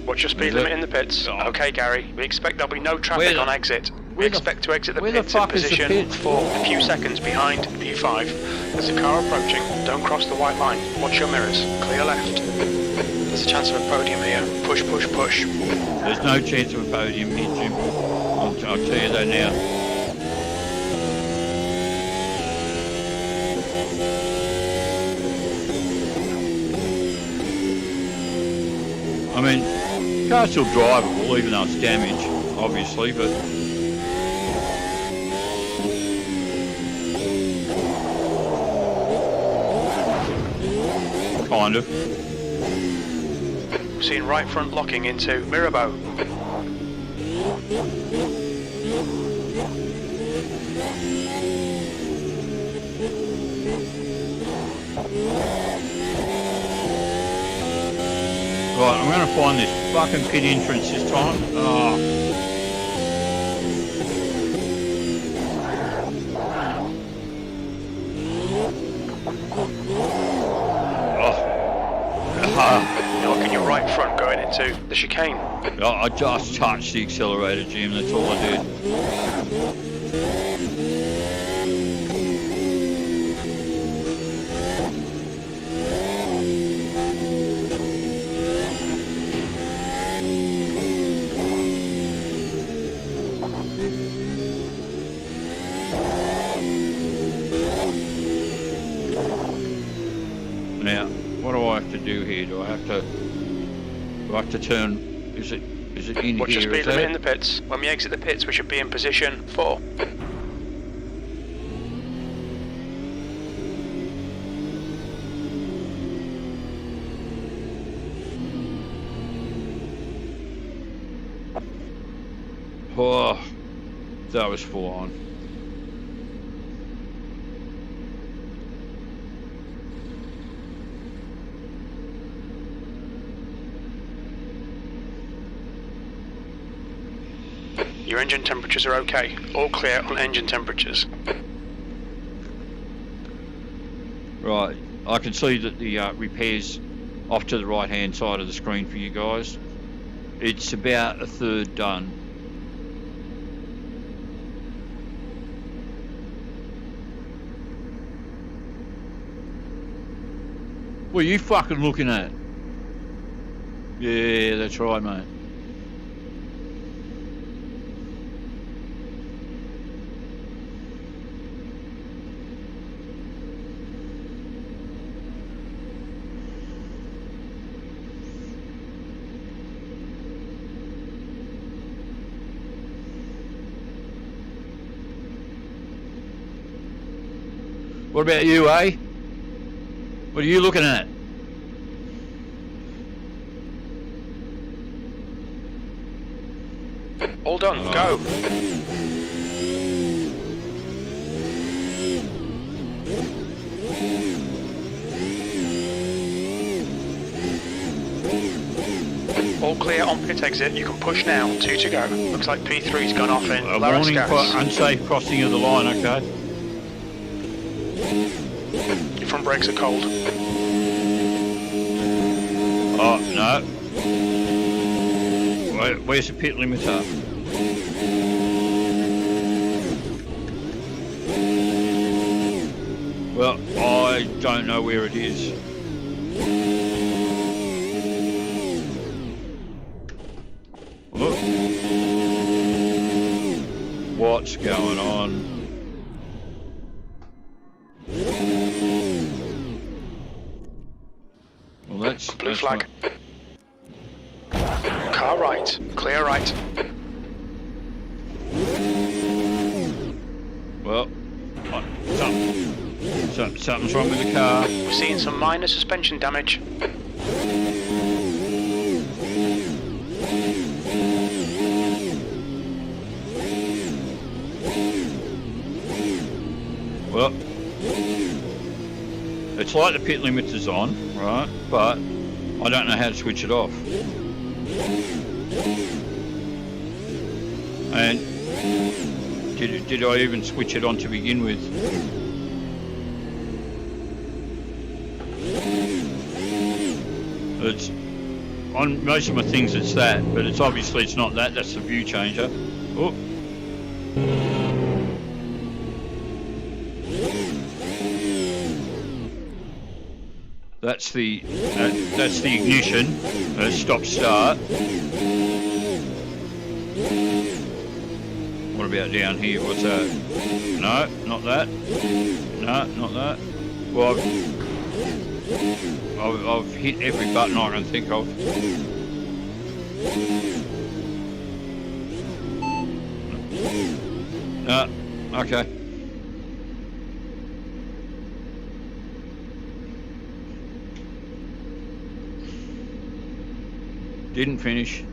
What's your speed limit in the pits? Oh. Okay, Gary. We expect there'll be no traffic on exit. We expect to exit the where the pits in fuck is the position pit? for a few seconds behind P5. There's a car approaching. Don't cross the white line. Watch your mirrors. Clear left. There's a chance of a podium here. Push, push, push. There's no chance of a podium here, Jim. I'll tell you that now. I mean, the car's still drivable, even though it's damaged, obviously, but... Kind of. Seeing right front locking into Mirabeau. Right, I'm going to find this fucking pit entrance this time. Oh. You're looking your right front going into the chicane. I just touched the accelerator, Jim, that's all I did. Now, what do I have to do here? Do I have to turn? Is it in Watch here? your speed limit in the pits. When we exit the pits, we should be in position 4. Oh, that was full on. Your engine temperatures are okay. All clear on engine temperatures. Right, I can see that the repairs off to the right hand side of the screen for you guys. It's about a third done. What are you fucking looking at? Yeah, that's right, mate. What about you, eh? What are you looking at? All done, go. All clear on pit exit, you can push now, 2 to go. Looks like P3's gone off in Loris Warning for unsafe crossing of the line, okay? Your front brakes are cold. Oh, no. Where's the pit limiter? Well, I don't know where it is. Look. What's going on? Well, that's blue flag. Car right, clear right. Well, something's wrong with the car. We're seeing some minor suspension damage. Well, it's like the pit limiter's on, right? But I don't know how to switch it off. And did I even switch it on to begin with? It's on most of my things. It's that, but it's obviously it's not that. That's the view changer. Oh. That's the ignition. Stop start. What about down here? What's that? No, not that. No, not that. Well, I've hit every button I can think of. No, okay. Didn't finish.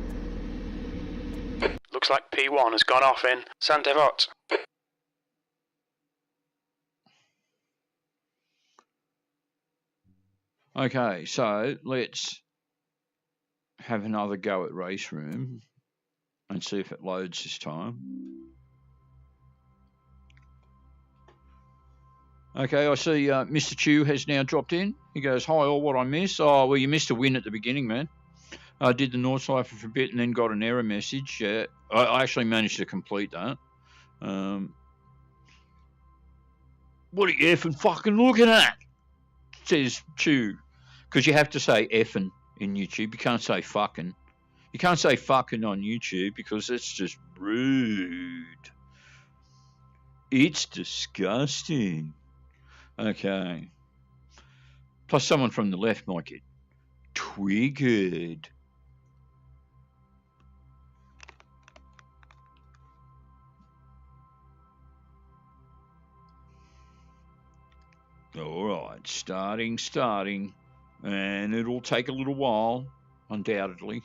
Looks like P1 has gone off in Saint-Devot. Okay, so let's have another go at RaceRoom and see if it loads this time. Okay, I see Mr. Chew has now dropped in. He goes, "Hi all, what I miss? Oh, well, you missed a win at the beginning, man. I did the North Cipher for a bit and then got an error message. I actually managed to complete that. What are you effing fucking looking at?" Says Chew. Because you have to say effing in YouTube. You can't say fucking. You can't say fucking on YouTube because it's just rude. It's disgusting. Okay. Plus someone from the left might get triggered. All right, starting, and it'll take a little while, undoubtedly.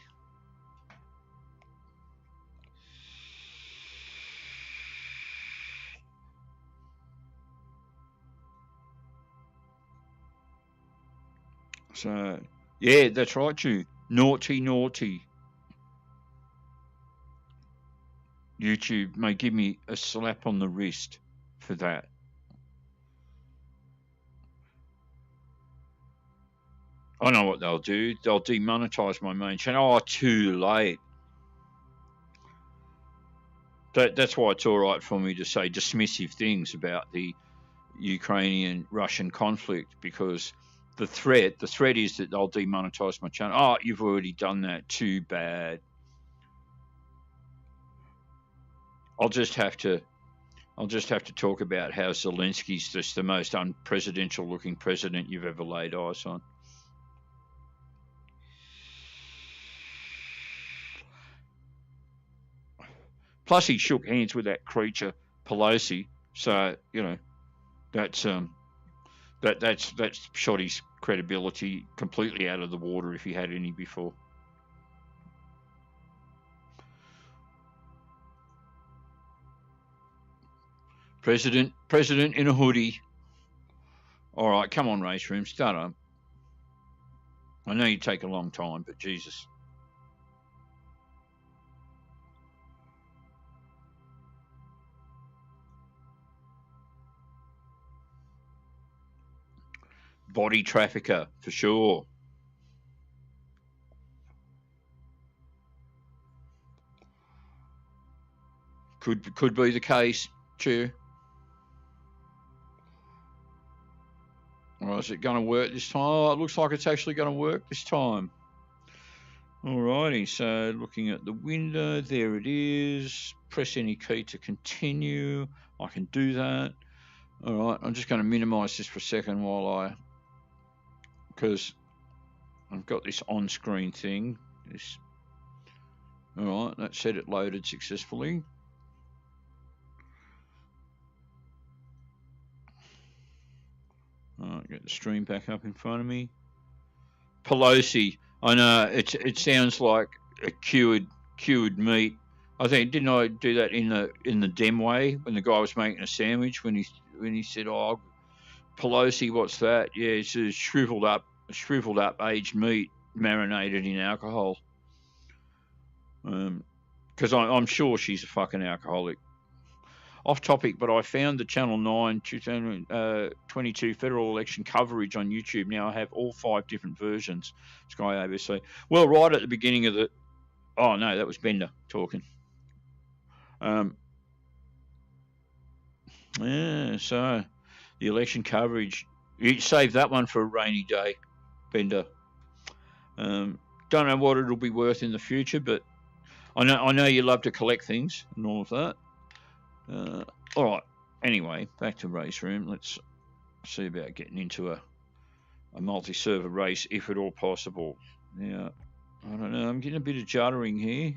So, yeah, that's right, you. Naughty. YouTube may give me a slap on the wrist for that. I know what they'll do. They'll demonetize my main channel. Oh, too late. That's why it's all right for me to say dismissive things about the Ukrainian-Russian conflict, because the threat is that they'll demonetize my channel. Oh, you've already done that. Too bad. I'll just have to talk about how Zelensky's just the most unpresidential looking president you've ever laid eyes on. Plus, he shook hands with that creature Pelosi, so you know that's shot his credibility completely out of the water if he had any before. President in a hoodie. All right, come on, RaceRoom, start up. I know you take a long time, but Jesus. Body trafficker, for sure. Could be the case, Chair. Or is it going to work this time? Oh, it looks like it's actually going to work this time. Alrighty, so looking at the window, there it is. Press any key to continue. I can do that. Alright, I'm just going to minimize this for a second because I've got this on-screen thing. Alright, that said it loaded successfully. Alright, get the stream back up in front of me. Pelosi, I know it sounds like a cured meat. I think didn't I do that in the Dem way when the guy was making a sandwich when he said, "Oh, Pelosi, what's that?" Yeah, it's a shriveled up aged meat marinated in alcohol. Because I'm sure she's a fucking alcoholic. Off topic, but I found the Channel 9 2022 federal election coverage on YouTube. Now I have all 5 different versions. Sky ABC. Well, right at the beginning of the... Oh, no, that was Bender talking. Yeah, so the election coverage. You save that one for a rainy day, Bender. Don't know what it'll be worth in the future, but I know you love to collect things and all of that. All right. Anyway, back to RaceRoom. Let's see about getting into a multi-server race, if at all possible. Yeah, I don't know. I'm getting a bit of juddering here.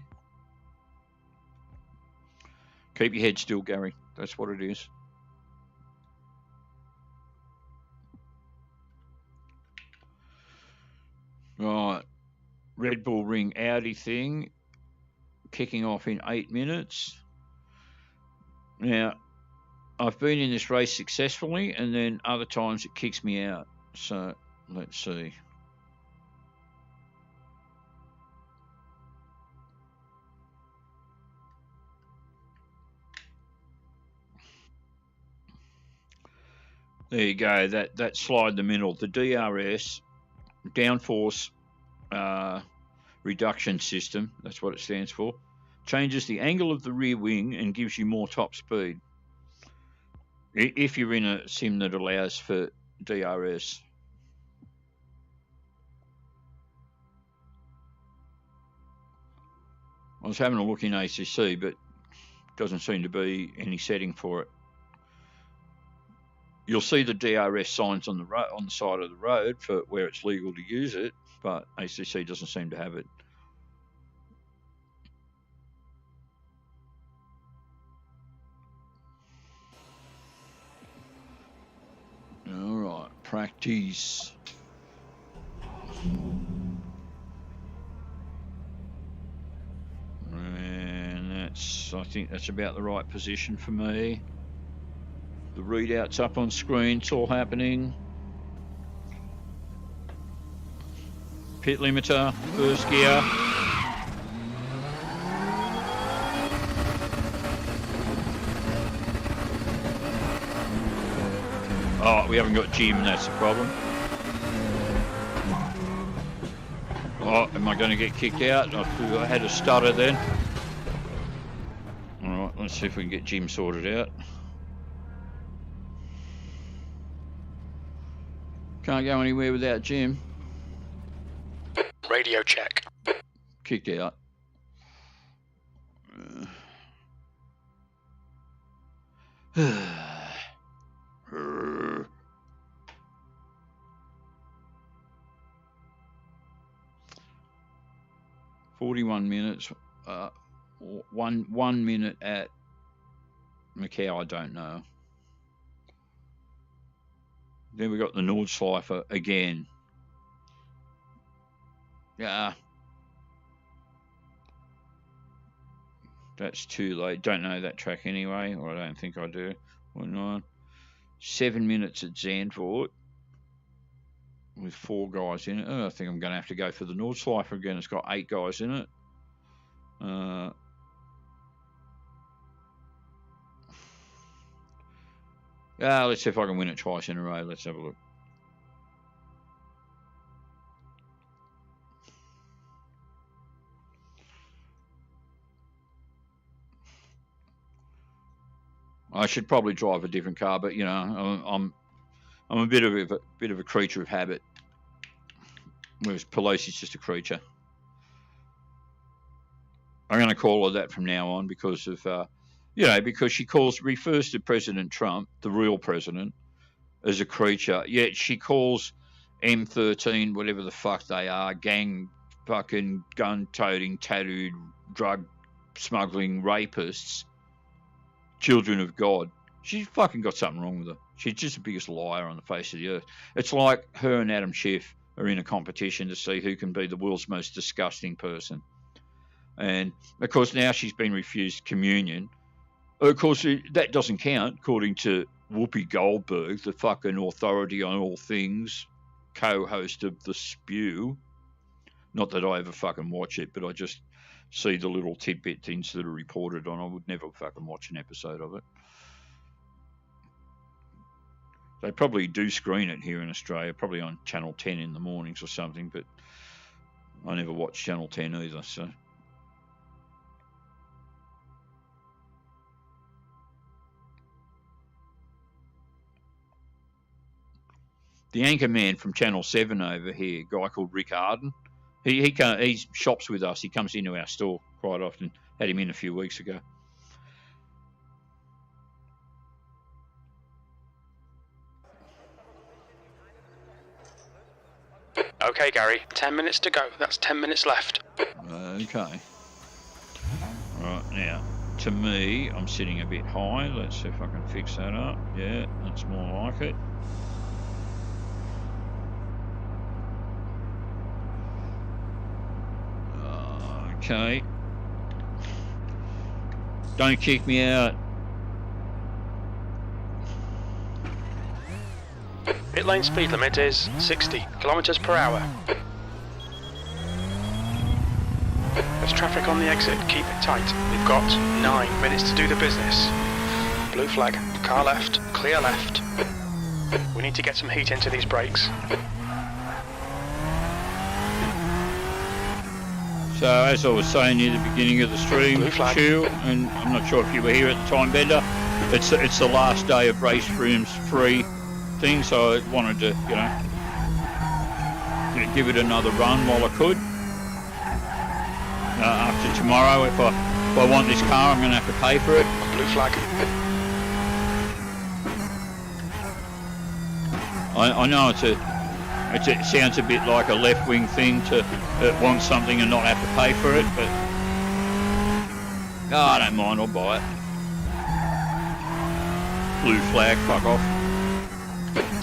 Keep your head still, Gary. That's what it is. Right. Red Bull Ring Audi thing kicking off in 8 minutes. Now, I've been in this race successfully, and then other times it kicks me out. So, let's see. There you go. That slide in the middle. The DRS, downforce reduction system, that's what it stands for, changes the angle of the rear wing and gives you more top speed if you're in a sim that allows for DRS. I was having a look in ACC, but doesn't seem to be any setting for it. You'll see the DRS signs on the side of the road for where it's legal to use it, but ACC doesn't seem to have it. All right, practice. And I think that's about the right position for me. The readout's up on screen, it's all happening. Pit limiter, first gear. Oh, we haven't got Jim, that's the problem. Oh, am I going to get kicked out? I had a stutter then. Alright, let's see if we can get Jim sorted out. Can't go anywhere without Jim. Radio check. Kicked out. 41 minutes. 1 minute at Macau, I don't know. Then we got the Nordschleife again. Yeah. That's too late. Don't know that track anyway, or I don't think I do. 7 minutes at Zandvoort with 4 guys in it. Oh, I think I'm going to have to go for the Nordschleife again. It's got 8 guys in it. Let's see if I can win it twice in a row. Let's have a look. I should probably drive a different car, but you know, I'm a bit of a creature of habit, whereas Pelosi's just a creature. I'm going to call her that from now on because of, because she refers to President Trump, the real president, as a creature. Yet she calls M13, whatever the fuck they are, gang, fucking gun-toting, tattooed, drug smuggling rapists, children of God. She's fucking got something wrong with her. She's just the biggest liar on the face of the earth. It's like her and Adam Schiff are in a competition to see who can be the world's most disgusting person. And, of course, now she's been refused communion. Of course, that doesn't count, according to Whoopi Goldberg, the fucking authority on all things, co-host of The Spew. Not that I ever fucking watch it, but I just see the little tidbit things that are reported on. I would never fucking watch an episode of it. They probably do screen it here in Australia, probably on Channel 10 in the mornings or something, but I never watch Channel 10 either, so... The anchor man from Channel 7 over here, a guy called Rick Arden, he shops with us. He comes into our store quite often. Had him in a few weeks ago. Okay, Gary, 10 minutes to go. That's 10 minutes left. Okay. Right, now, to me, I'm sitting a bit high. Let's see if I can fix that up. Yeah, that's more like it. Okay. Don't kick me out. Pit lane speed limit is 60 kilometers per hour. There's traffic on the exit. Keep it tight. We've got 9 minutes to do the business. Blue flag. Car left. Clear left. We need to get some heat into these brakes. So, as I was saying near the beginning of the stream, Stu, and I'm not sure if you were here at the time, Bender, it's the last day of RaceRoom's free thing, so I wanted to, give it another run while I could. After tomorrow, if I want this car, I'm going to have to pay for it. Blue flag. I know it sounds a bit like a left-wing thing to want something and not have to pay for it, but I don't mind, I'll buy it. Blue flag, fuck off.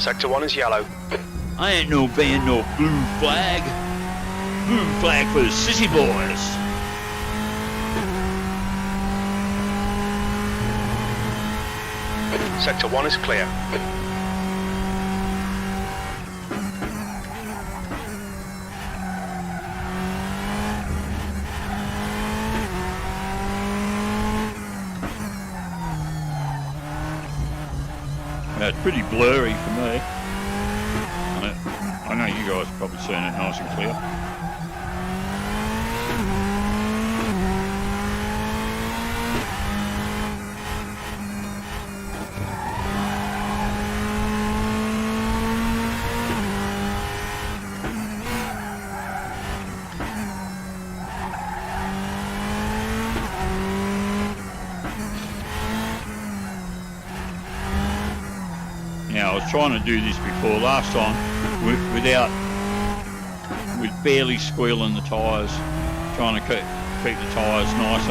Sector 1 is yellow. I ain't no band, no blue flag. Blue flag for the city boys. Sector 1 is clear. It's pretty blurry for me. I know you guys are probably seeing it nice and clear. Now, I was trying to do this before last time with barely squealing the tyres, trying to keep the tyres nice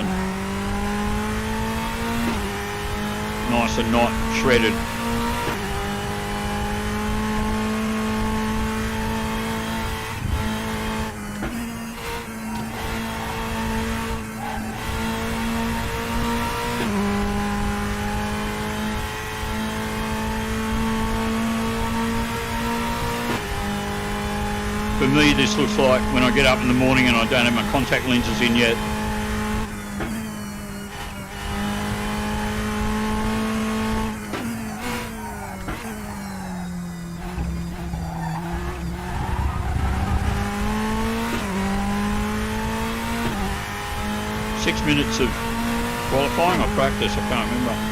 and not shredded. For me, this looks like when I get up in the morning and I don't have my contact lenses in yet. Minutes of qualifying or practice, I can't remember.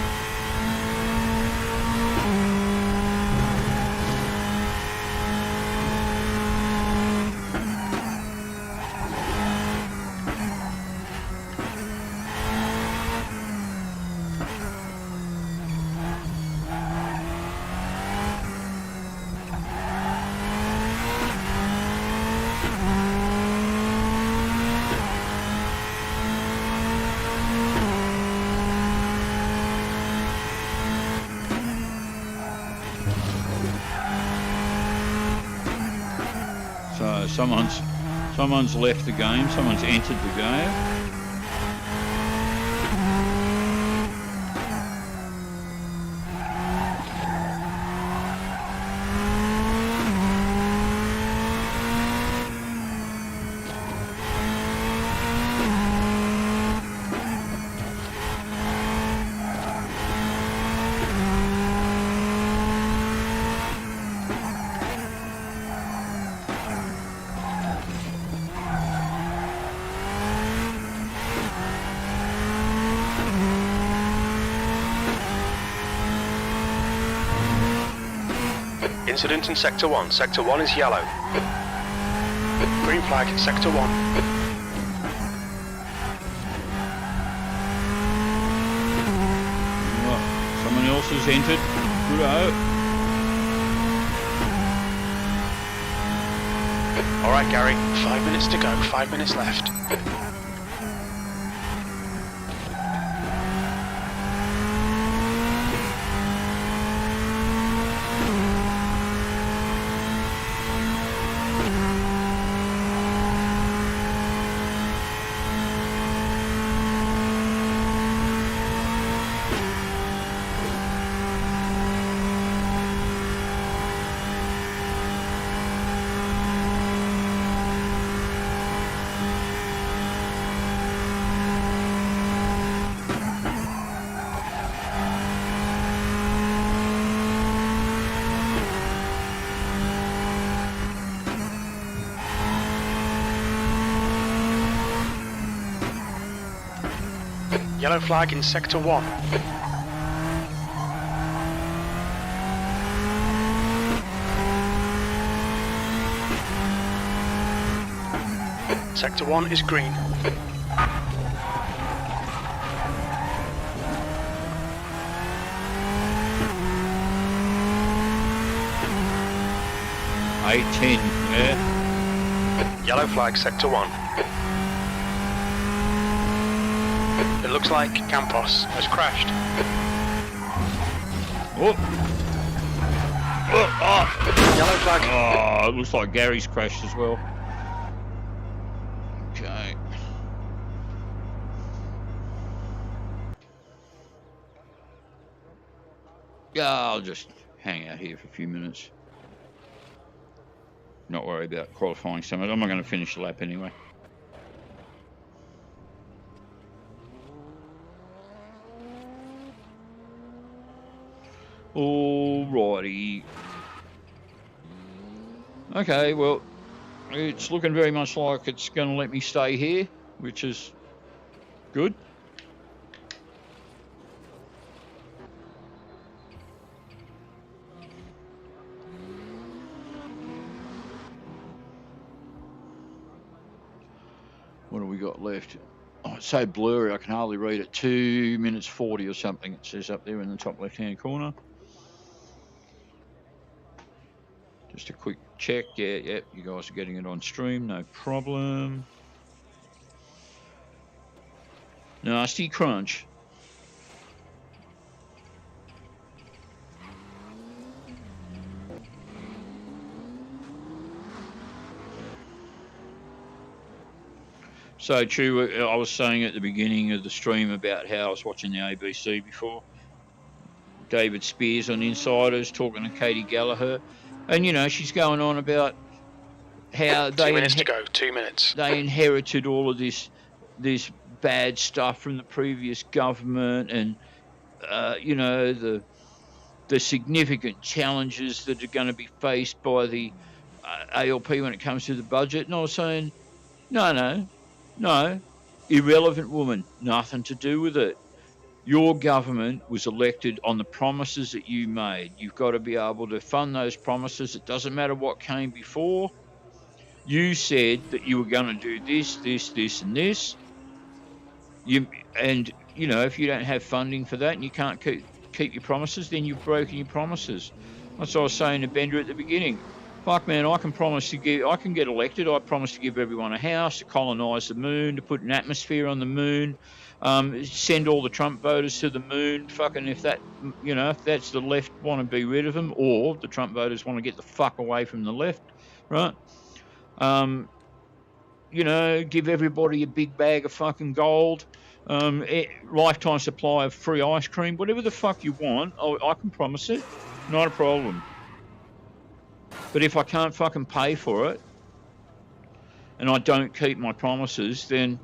Someone's left the game, someone's entered the game. Incident in Sector 1. Sector 1 is yellow. Green flag in Sector 1. Someone else has entered. Good out. Alright, Gary. 5 minutes to go. 5 minutes left. Yellow flag in Sector 1. Sector 1 is green. Yeah. Yellow flag, Sector 1. It looks like Campos has crashed. Oh. Oh. Yellow flag. Oh, it looks like Gary's crashed as well. Okay. Yeah, I'll just hang out here for a few minutes. Not worry about qualifying summit. I'm not going to finish the lap anyway. Alrighty. Okay, well, it's looking very much like it's going to let me stay here, which is good. What have we got left? Oh, it's so blurry I can hardly read it. 2 minutes 40 or something it says up there in the top left hand corner. Just a quick check. Yeah, you guys are getting it on stream, no problem. Nasty crunch. So true, I was saying at the beginning of the stream about how I was watching the ABC before. David Spears on Insiders talking to Katie Gallagher. And, you know, she's going on about how 2 minutes to go, 2 minutes. They inherited all of this bad stuff from the previous government and, you know, the significant challenges that are going to be faced by the ALP when it comes to the budget. And I was saying, no, irrelevant woman, nothing to do with it. Your government was elected on the promises that you made. You've got to be able to fund those promises. It doesn't matter what came before. You said that you were going to do this, and this. And you know, if you don't have funding for that and you can't keep your promises, then you've broken your promises. That's what I was saying to Bender at the beginning. Fuck, man, I can get elected. I promise to give everyone a house, to colonise the moon, to put an atmosphere on the moon, send all the Trump voters to the moon. Fucking if that's the left want to be rid of them, or the Trump voters want to get the fuck away from the left, right? You know, give everybody a big bag of fucking gold, lifetime supply of free ice cream, whatever the fuck you want. I can promise it, not a problem. But if I can't fucking pay for it and I don't keep my promises, then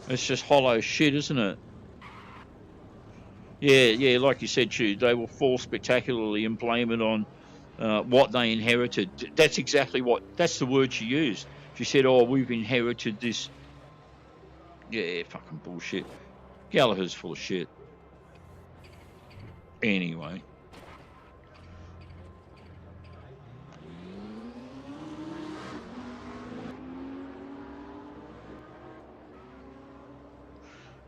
it's just hollow shit, isn't it? Yeah, like you said, Stu, they will fall spectacularly and blame it on what they inherited. That's the word she used. She said, oh, we've inherited this. Yeah, fucking bullshit. Gallagher's full of shit. Anyway.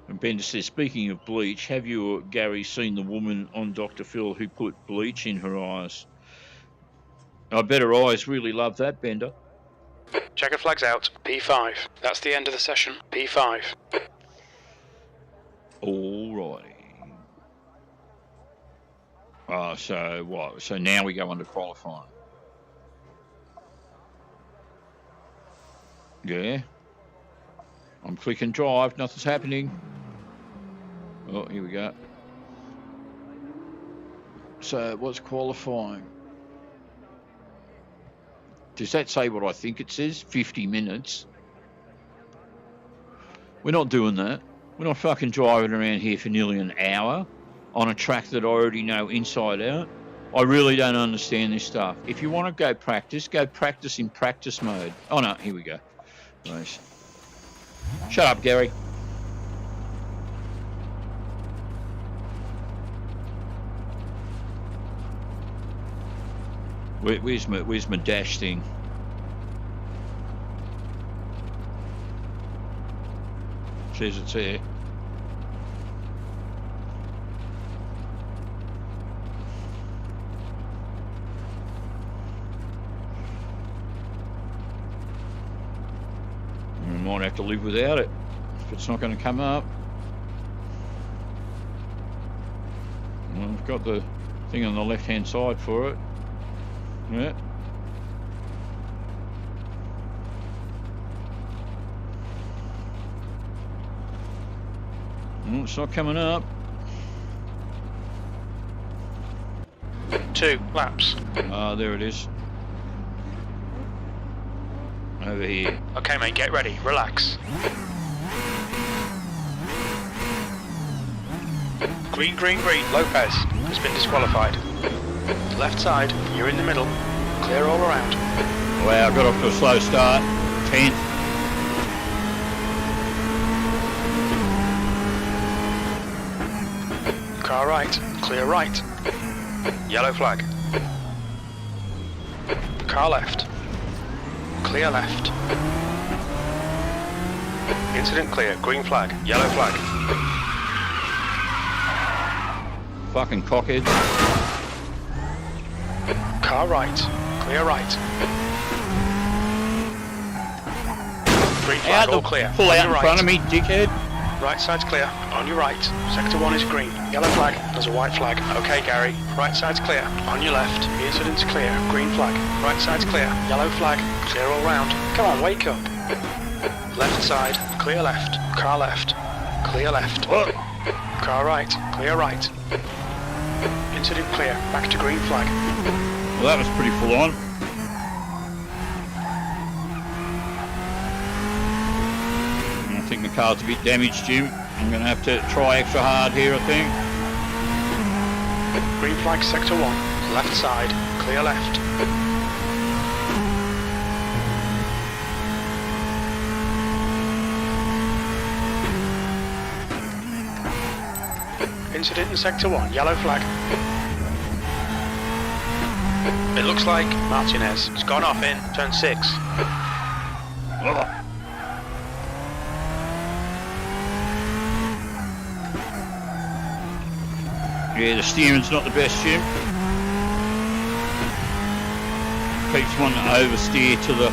And Bender says, speaking of bleach, have you or Gary seen the woman on Dr. Phil who put bleach in her eyes? I bet her eyes really love that, Bender. Checker flags out. P5. That's the end of the session. P5. Alrighty. So what? So now we go on to qualifying. Yeah. I'm clicking drive. Nothing's happening. Oh, here we go. So what's qualifying? Does that say what I think it says? 50 minutes. We're not doing that. We're not fucking driving around here for nearly an hour on a track that I already know inside out. I really don't understand this stuff. If you want to go practice in practice mode. Oh no, here we go. Nice. Shut up, Gary. Where's my dash thing? Says it's here. We might have to live without it if it's not going to come up. Well, I've got the thing on the left hand side for it. Yeah. Well, it's not coming up. 2 laps. There it is. Over here. Okay, mate, get ready. Relax. Green, green, green. Lopez has been disqualified. Left side, you're in the middle. Clear all around. Wow, I got off to a slow start. 10th. Car right, clear right. Yellow flag. Car left. Clear left. Incident clear, green flag, yellow flag. Fucking cockhead. Car right, clear right. Green flag, all clear. Pull On out your in front of me, dickhead. Right side's clear. On your right. Sector 1 is green. Yellow flag. There's a white flag. Okay, Gary. Right side's clear. On your left. The incident's clear. Green flag. Right side's clear. Yellow flag. Clear all round. Come on, wake up. Left side. Clear left. Car left. Clear left. Whoa. Car right. Clear right. Incident clear. Back to green flag. Well, that was pretty full on. I think the car's a bit damaged, Jim. I'm going to have to try extra hard here, I think. Green flag, sector 1. Left side. Clear left. Incident in sector 1. Yellow flag. It looks like Martinez. It's gone off in turn 6. Oh. Yeah, the steering's not the best, Jim. Keeps wanting to oversteer to the...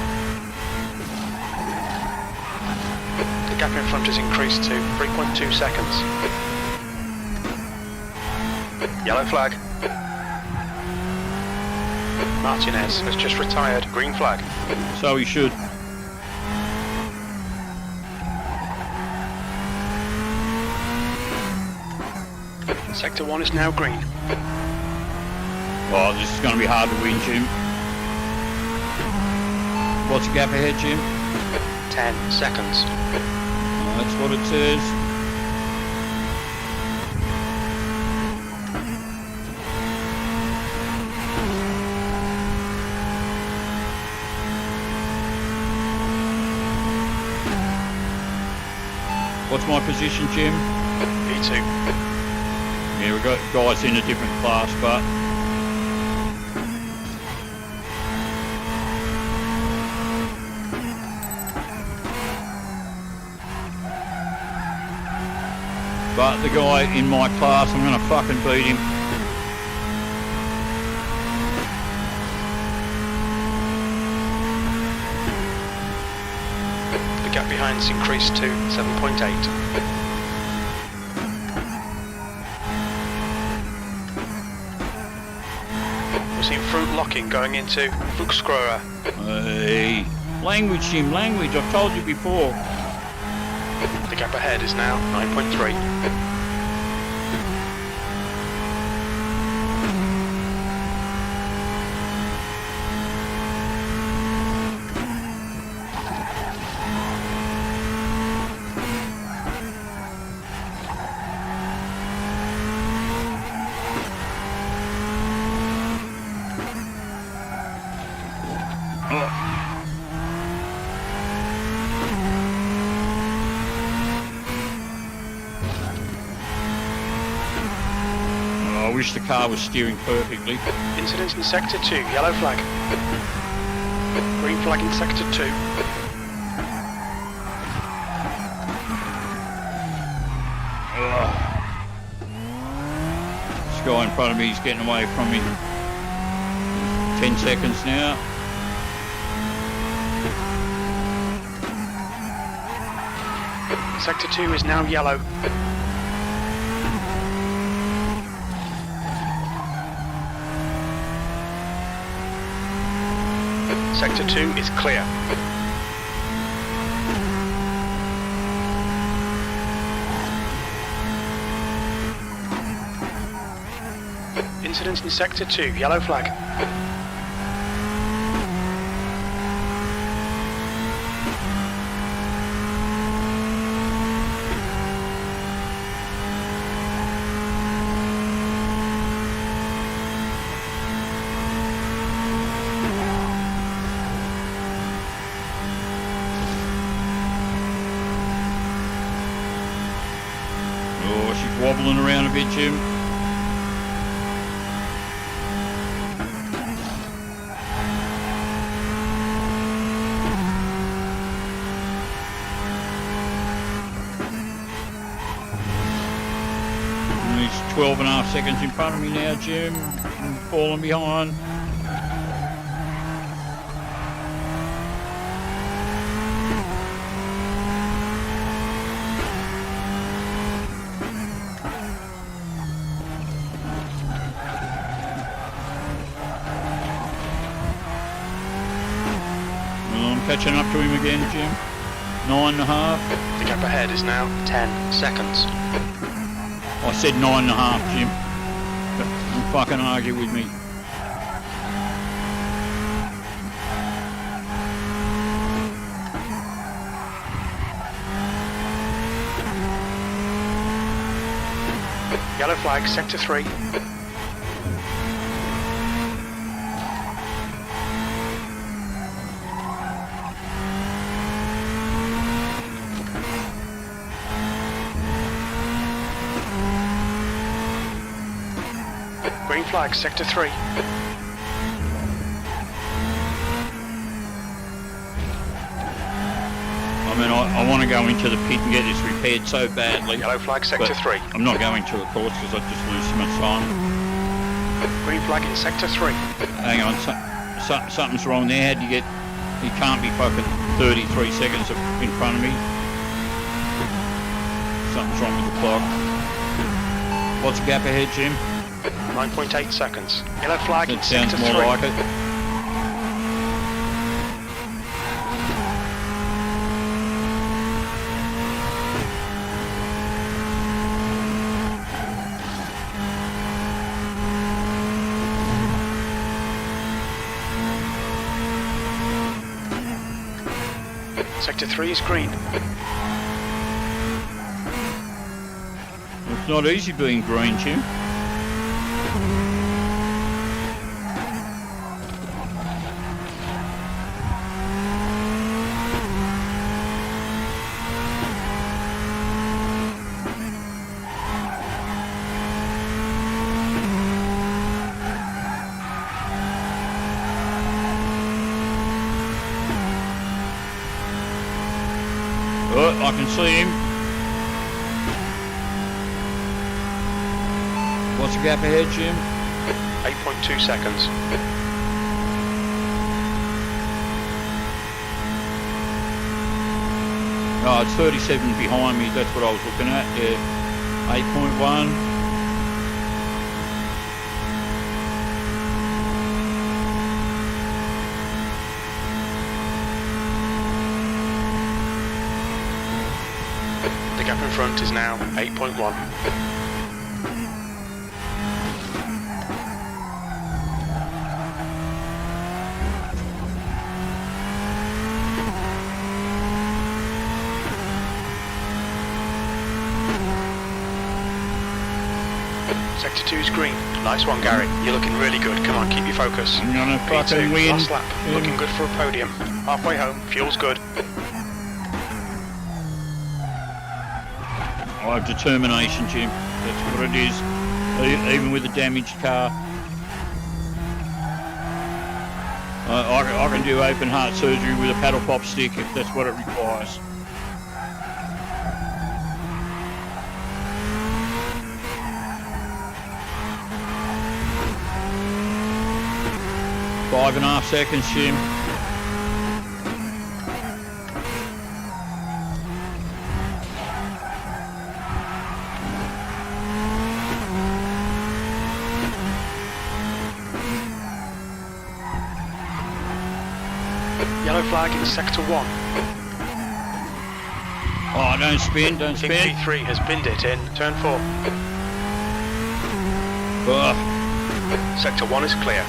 The gap in front has increased to 3.2 seconds. Yellow flag. Martinez has just retired. Green flag. So he should. Sector 1 is now green. Oh, this is going to be hard to win, Jim. What's the gap ahead, Jim? 10 seconds. That's what it says. What's my position, Jim? P2. Yeah, we've got guys in a different class, but... But the guy in my class, I'm going to fucking beat him. The gap behind's increased to 7.8. We're seeing front locking going into Fuchsgrower. Hey, language, Jim, language. I've told you before. The gap ahead is now 9.3. I wish the car was steering perfectly. Incidents in sector 2, yellow flag. Green flag in sector 2. This guy in front of me is getting away from me. 10 seconds now. Sector 2 is now yellow. Sector 2 is clear. Incident in Sector 2, yellow flag. Oh, she's wobbling around a bit, Jim. He's 12.5 seconds in front of me now, Jim. I'm falling behind. Catching up to him again, Jim. 9.5. The gap ahead is now 10 seconds. I said 9.5, Jim. Don't fucking argue with me. Yellow flag, sector 3. Green flag, sector 3. I mean, I want to go into the pit and get this repaired so badly. Yellow flag, sector 3. I'm not going to, of course, because I'd just lose so much time. Green flag in sector 3. Hang on, something's wrong there. How'd you get... You can't be fucking 33 seconds in front of me. Something's wrong with the clock. What's the gap ahead, Jim? 9.8 seconds. Yellow flag in That sector sounds 3. more like it. Sector 3 is green. It's not easy being green, Jim. Oh, I can see him. What's the gap ahead, Jim? 8.2 seconds. Oh, it's 37 behind me. That's what I was looking at. Yeah, 8.1. The gap in front is now 8.1. Sector 2 is green. Nice one, Gary. You're looking really good. Come on, keep your focus. I'm gonna fucking P2, win. last lap. Looking good for a podium. Halfway home. Fuel's good. I have determination, Jim. That's what it is. Even with a damaged car. I can do open heart surgery with a paddle pop stick if that's what it requires. Five and a half seconds, Jim. Yellow flag in sector 1. Oh, don't spin, don't I think spin. P3 has binned it in turn 4. Sector 1 is clear.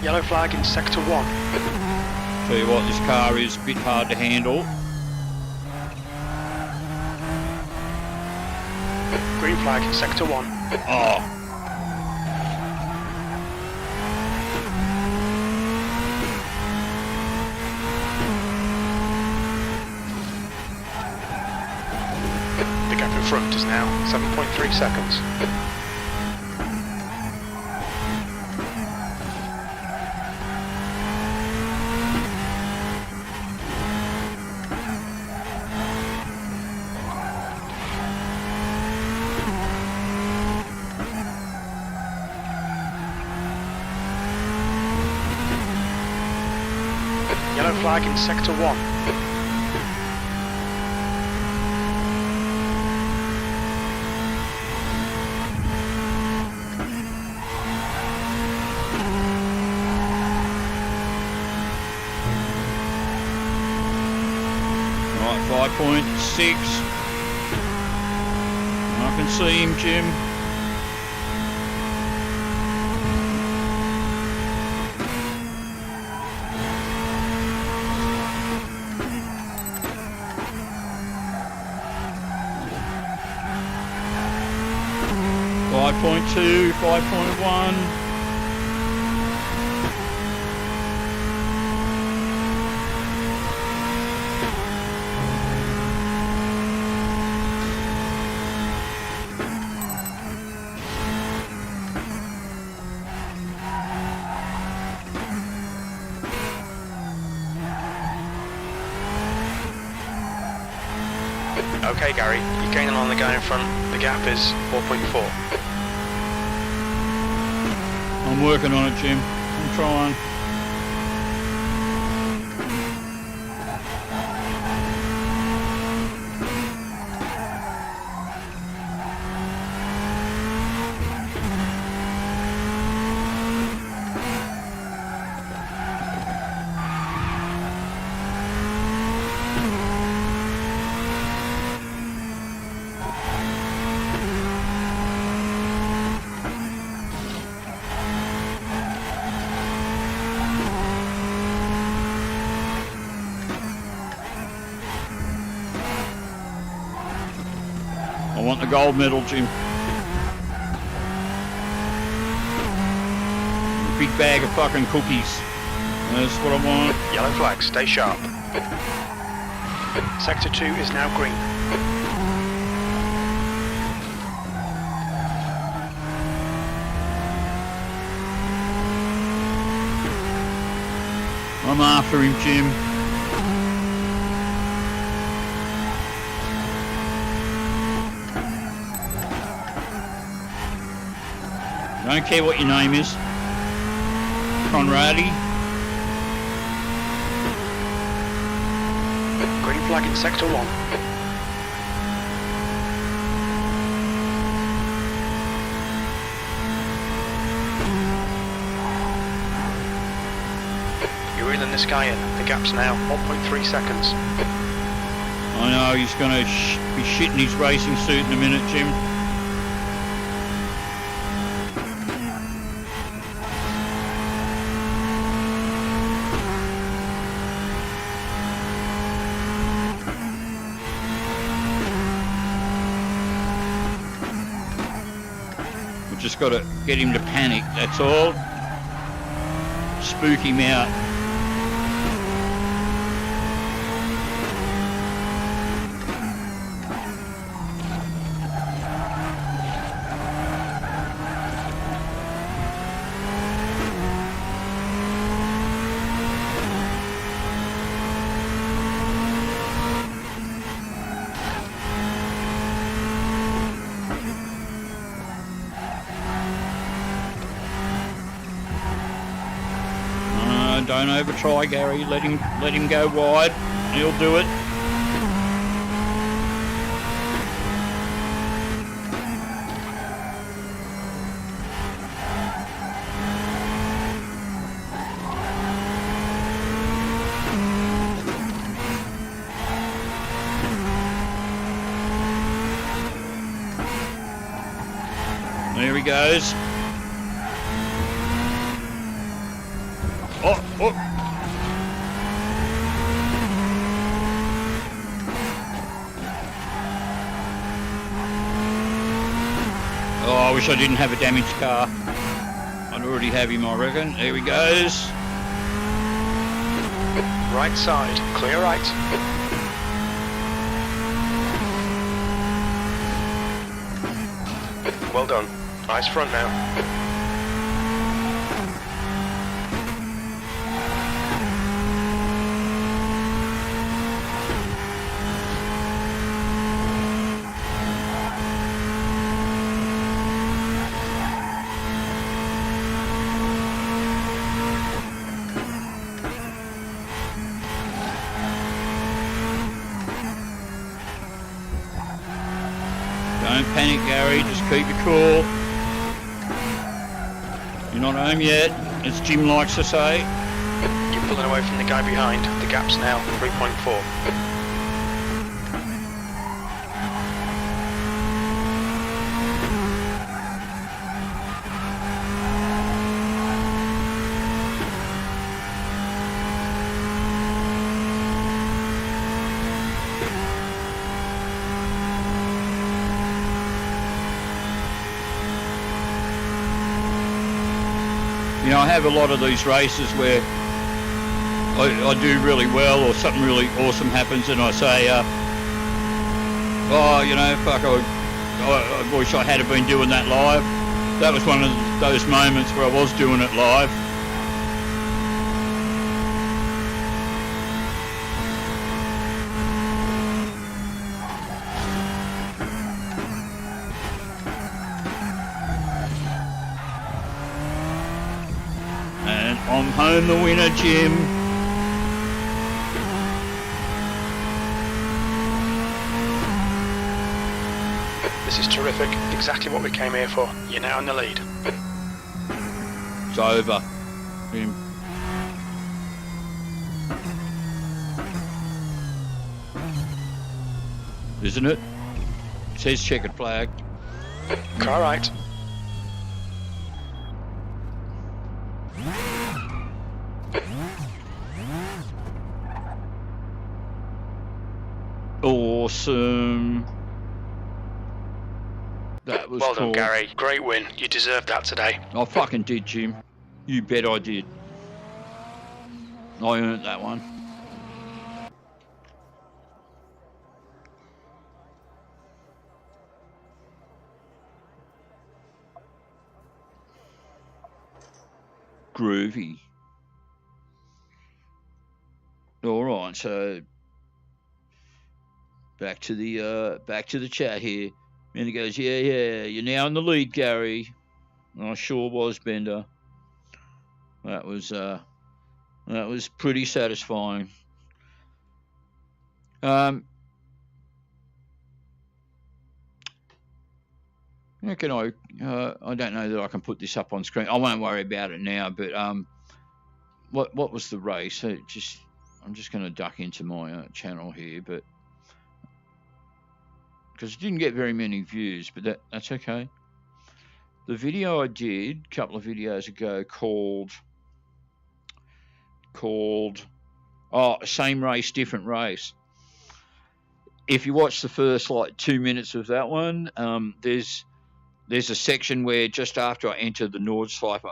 Yellow flag in sector 1. Tell you what, this car is a bit hard to handle. Green flag in sector 1. Oh. The gap in front is now 7.3 seconds. Yellow flag in sector 1. 5.6. I can see him, Jim. .2, 5.1. Okay, Gary, you're gaining on the guy in front. The gap is 4.4. I'm working on it, Jim. I'm trying. I want the gold medal, Jim. A big bag of fucking cookies. That's what I want. Yellow flag, stay sharp. Sector 2 is now green. I'm after him, Jim. I don't care what your name is. Conradi. Green flag in Sector 1. You're reeling this guy in. The gap's now 1.3 seconds. I know, he's going to be shitting his racing suit in a minute, Jim. Just got to get him to panic, that's all. Spook him out. Don't over try, Gary. Let him go wide. He'll do it. There he goes. Oh. Oh, I wish I didn't have a damaged car. I'd already have him, I reckon. There he goes. Right side, clear right. Well done. Nice front now. Don't panic, Gary, just keep it cool. You're not home yet, as Jim likes to say. You're pulling away from the guy behind. The gap's now 3.4. You know, I have a lot of these races where I do really well or something really awesome happens and I say, oh, you know, fuck, I wish I had been doing that live. That was one of those moments where I was doing it live. And I'm home the winner, Jim. This is terrific. Exactly what we came here for. You're now in the lead. It's over. Jim. Isn't it? It says checkered flag. Car right. Awesome. That was Well cool. done, Gary. Great win. You deserved that today. I fucking did, Jim. You bet I did. I earned that one. Groovy. All right, so back to the chat here. And he goes, yeah, you're now in the lead, Gary. And I sure was, Bender. That was pretty satisfying. How can I don't know that I can put this up on screen. I won't worry about it now, but what was the race? I'm just going to duck into my channel here, but because it didn't get very many views, but that's okay. The video I did a couple of videos ago called Same Race, Different Race. If you watch the first 2 minutes of that one, there's a section where just after I enter the Nordschleife,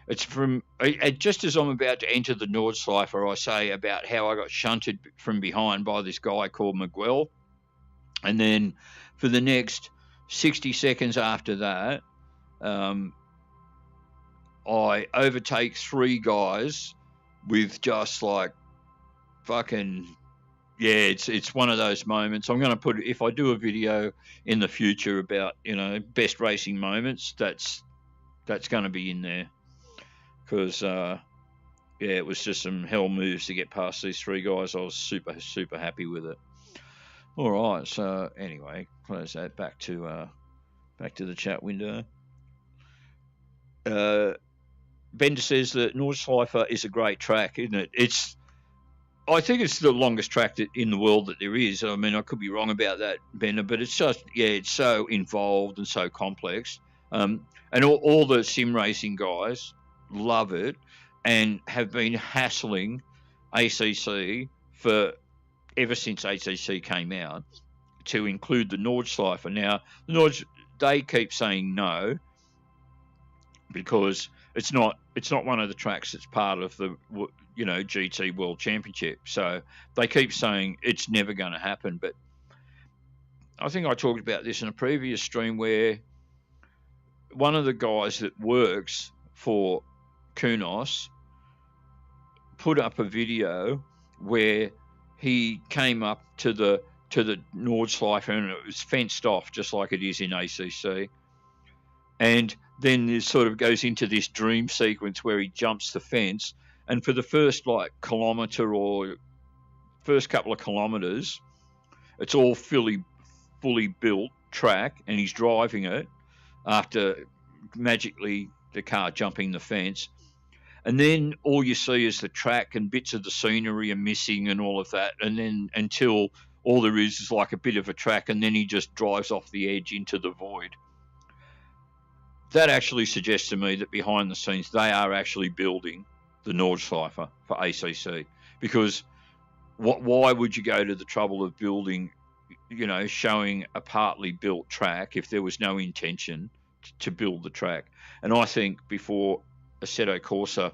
it's from just as I'm about to enter the Nordschleife, I say about how I got shunted from behind by this guy called Miguel. And then for the next 60 seconds after that, I overtake 3 guys with just fucking, yeah, it's one of those moments. I'm going to put, if I do a video in the future about, best racing moments, that's going to be in there. Because, it was just some hell moves to get past these 3 guys. I was super, super happy with it. All right, so anyway, close that. Back to the chat window. Bender says that Nordschleife is a great track, isn't it? I think it's the longest track in the world that there is. I mean, I could be wrong about that, Bender, but it's just, it's so involved and so complex. And all the sim racing guys love it and have been hassling ACC ever since ACC came out to include the Nordschleife. Now, they keep saying no because it's not one of the tracks that's part of the GT World Championship. So they keep saying it's never going to happen. But I think I talked about this in a previous stream where one of the guys that works for Kunos put up a video where he came up to the Nordschleife and it was fenced off just like it is in ACC. And then it sort of goes into this dream sequence where he jumps the fence, and for the first kilometre or first couple of kilometres, it's all fully built track, and he's driving it after magically the car jumping the fence. And then all you see is the track and bits of the scenery are missing and all of that. And then until all there is a bit of a track, and then he just drives off the edge into the void. That actually suggests to me that behind the scenes, they are actually building the Nordschleife for ACC. Because why would you go to the trouble of building, showing a partly built track if there was no intention to build the track? And I think before Assetto Corsa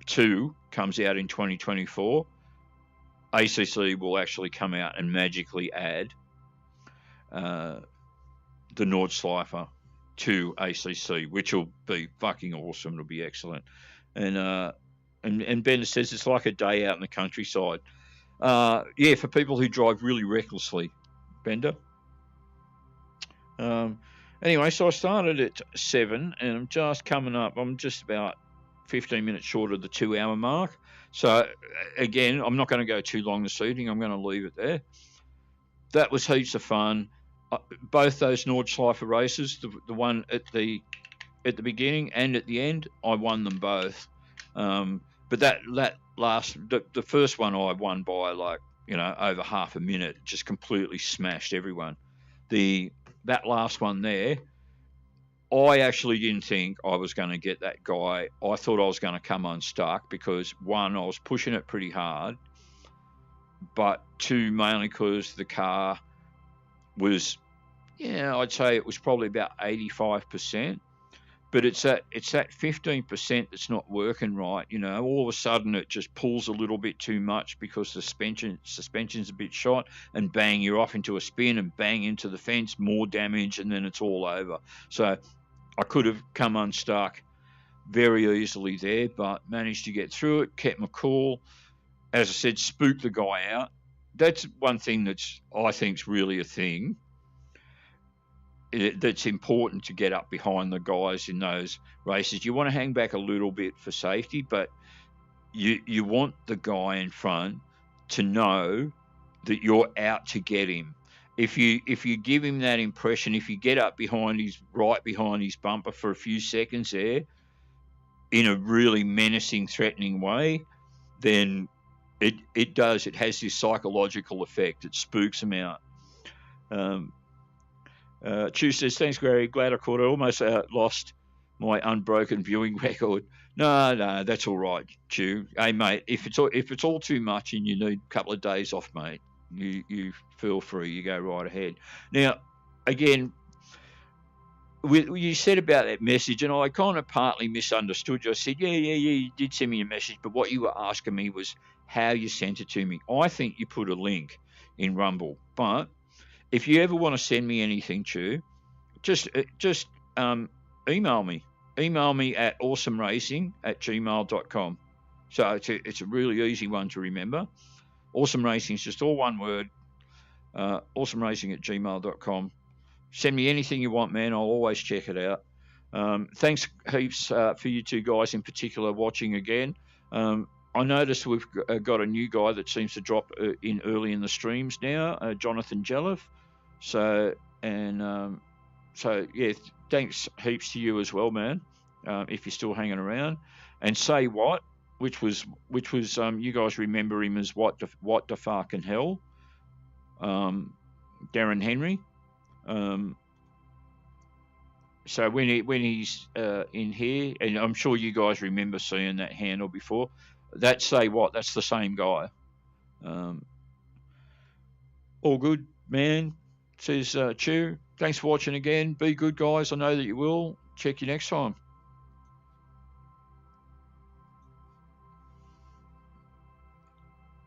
2 comes out in 2024, ACC will actually come out and magically add the Nordschleifer to ACC, which will be fucking awesome. It'll be excellent. And Bender says it's like a day out in the countryside. Yeah, for people who drive really recklessly, Bender. Anyway, so I started at 7, and I'm just coming up. I'm just about 15 minutes short of the 2-hour mark. So, again, I'm not going to go too long this evening. I'm going to leave it there. That was heaps of fun. Both those Nordschleifer races, the one at the beginning and at the end, I won them both. But the first one I won by over half a minute, just completely smashed everyone. That last one there, I actually didn't think I was going to get that guy. I thought I was going to come unstuck because, one, I was pushing it pretty hard, but two, mainly because the car was, I'd say it was probably about 85%. But it's that 15% that's not working right. All of a sudden it just pulls a little bit too much because the suspension's a bit shot, and bang, you're off into a spin and bang into the fence, more damage, and then it's all over. So I could have come unstuck very easily there, but managed to get through it, kept my cool. As I said, spooked the guy out. That's one thing I think is really a thing. That's important to get up behind the guys in those races. You want to hang back a little bit for safety, but you want the guy in front to know that you're out to get him. If you give him that impression, if you get up right behind his bumper for a few seconds there, in a really menacing, threatening way, then it has this psychological effect. It spooks him out. Chu says, thanks, Gary. Glad I caught it. Almost lost my unbroken viewing record. No, that's all right, Chu. Hey, mate, if it's all too much and you need a couple of days off, mate, you feel free. You go right ahead. Now, again, you said about that message, and I kind of partly misunderstood you. I said, yeah, you did send me a message, but what you were asking me was how you sent it to me. I think you put a link in Rumble, but if you ever want to send me anything, Chu, just email me. Email me at orsumracing@gmail.com. So it's a really easy one to remember. Awesome Racing is just all one word. Orsumracing@gmail.com. Send me anything you want, man. I'll always check it out. Thanks heaps for you two guys in particular watching again. I noticed we've got a new guy that seems to drop in early in the streams now, Jonathan Jelliff. So yeah, thanks heaps to you as well, man. If you're still hanging around, and Say What, which was you guys remember him as what the fucking hell, Darren Henry. So when he's in here, and I'm sure you guys remember seeing that handle before. That's Say What. That's the same guy. All good, man. Says Chew. Thanks for watching again. Be good, guys. I know that you will. Check you next time.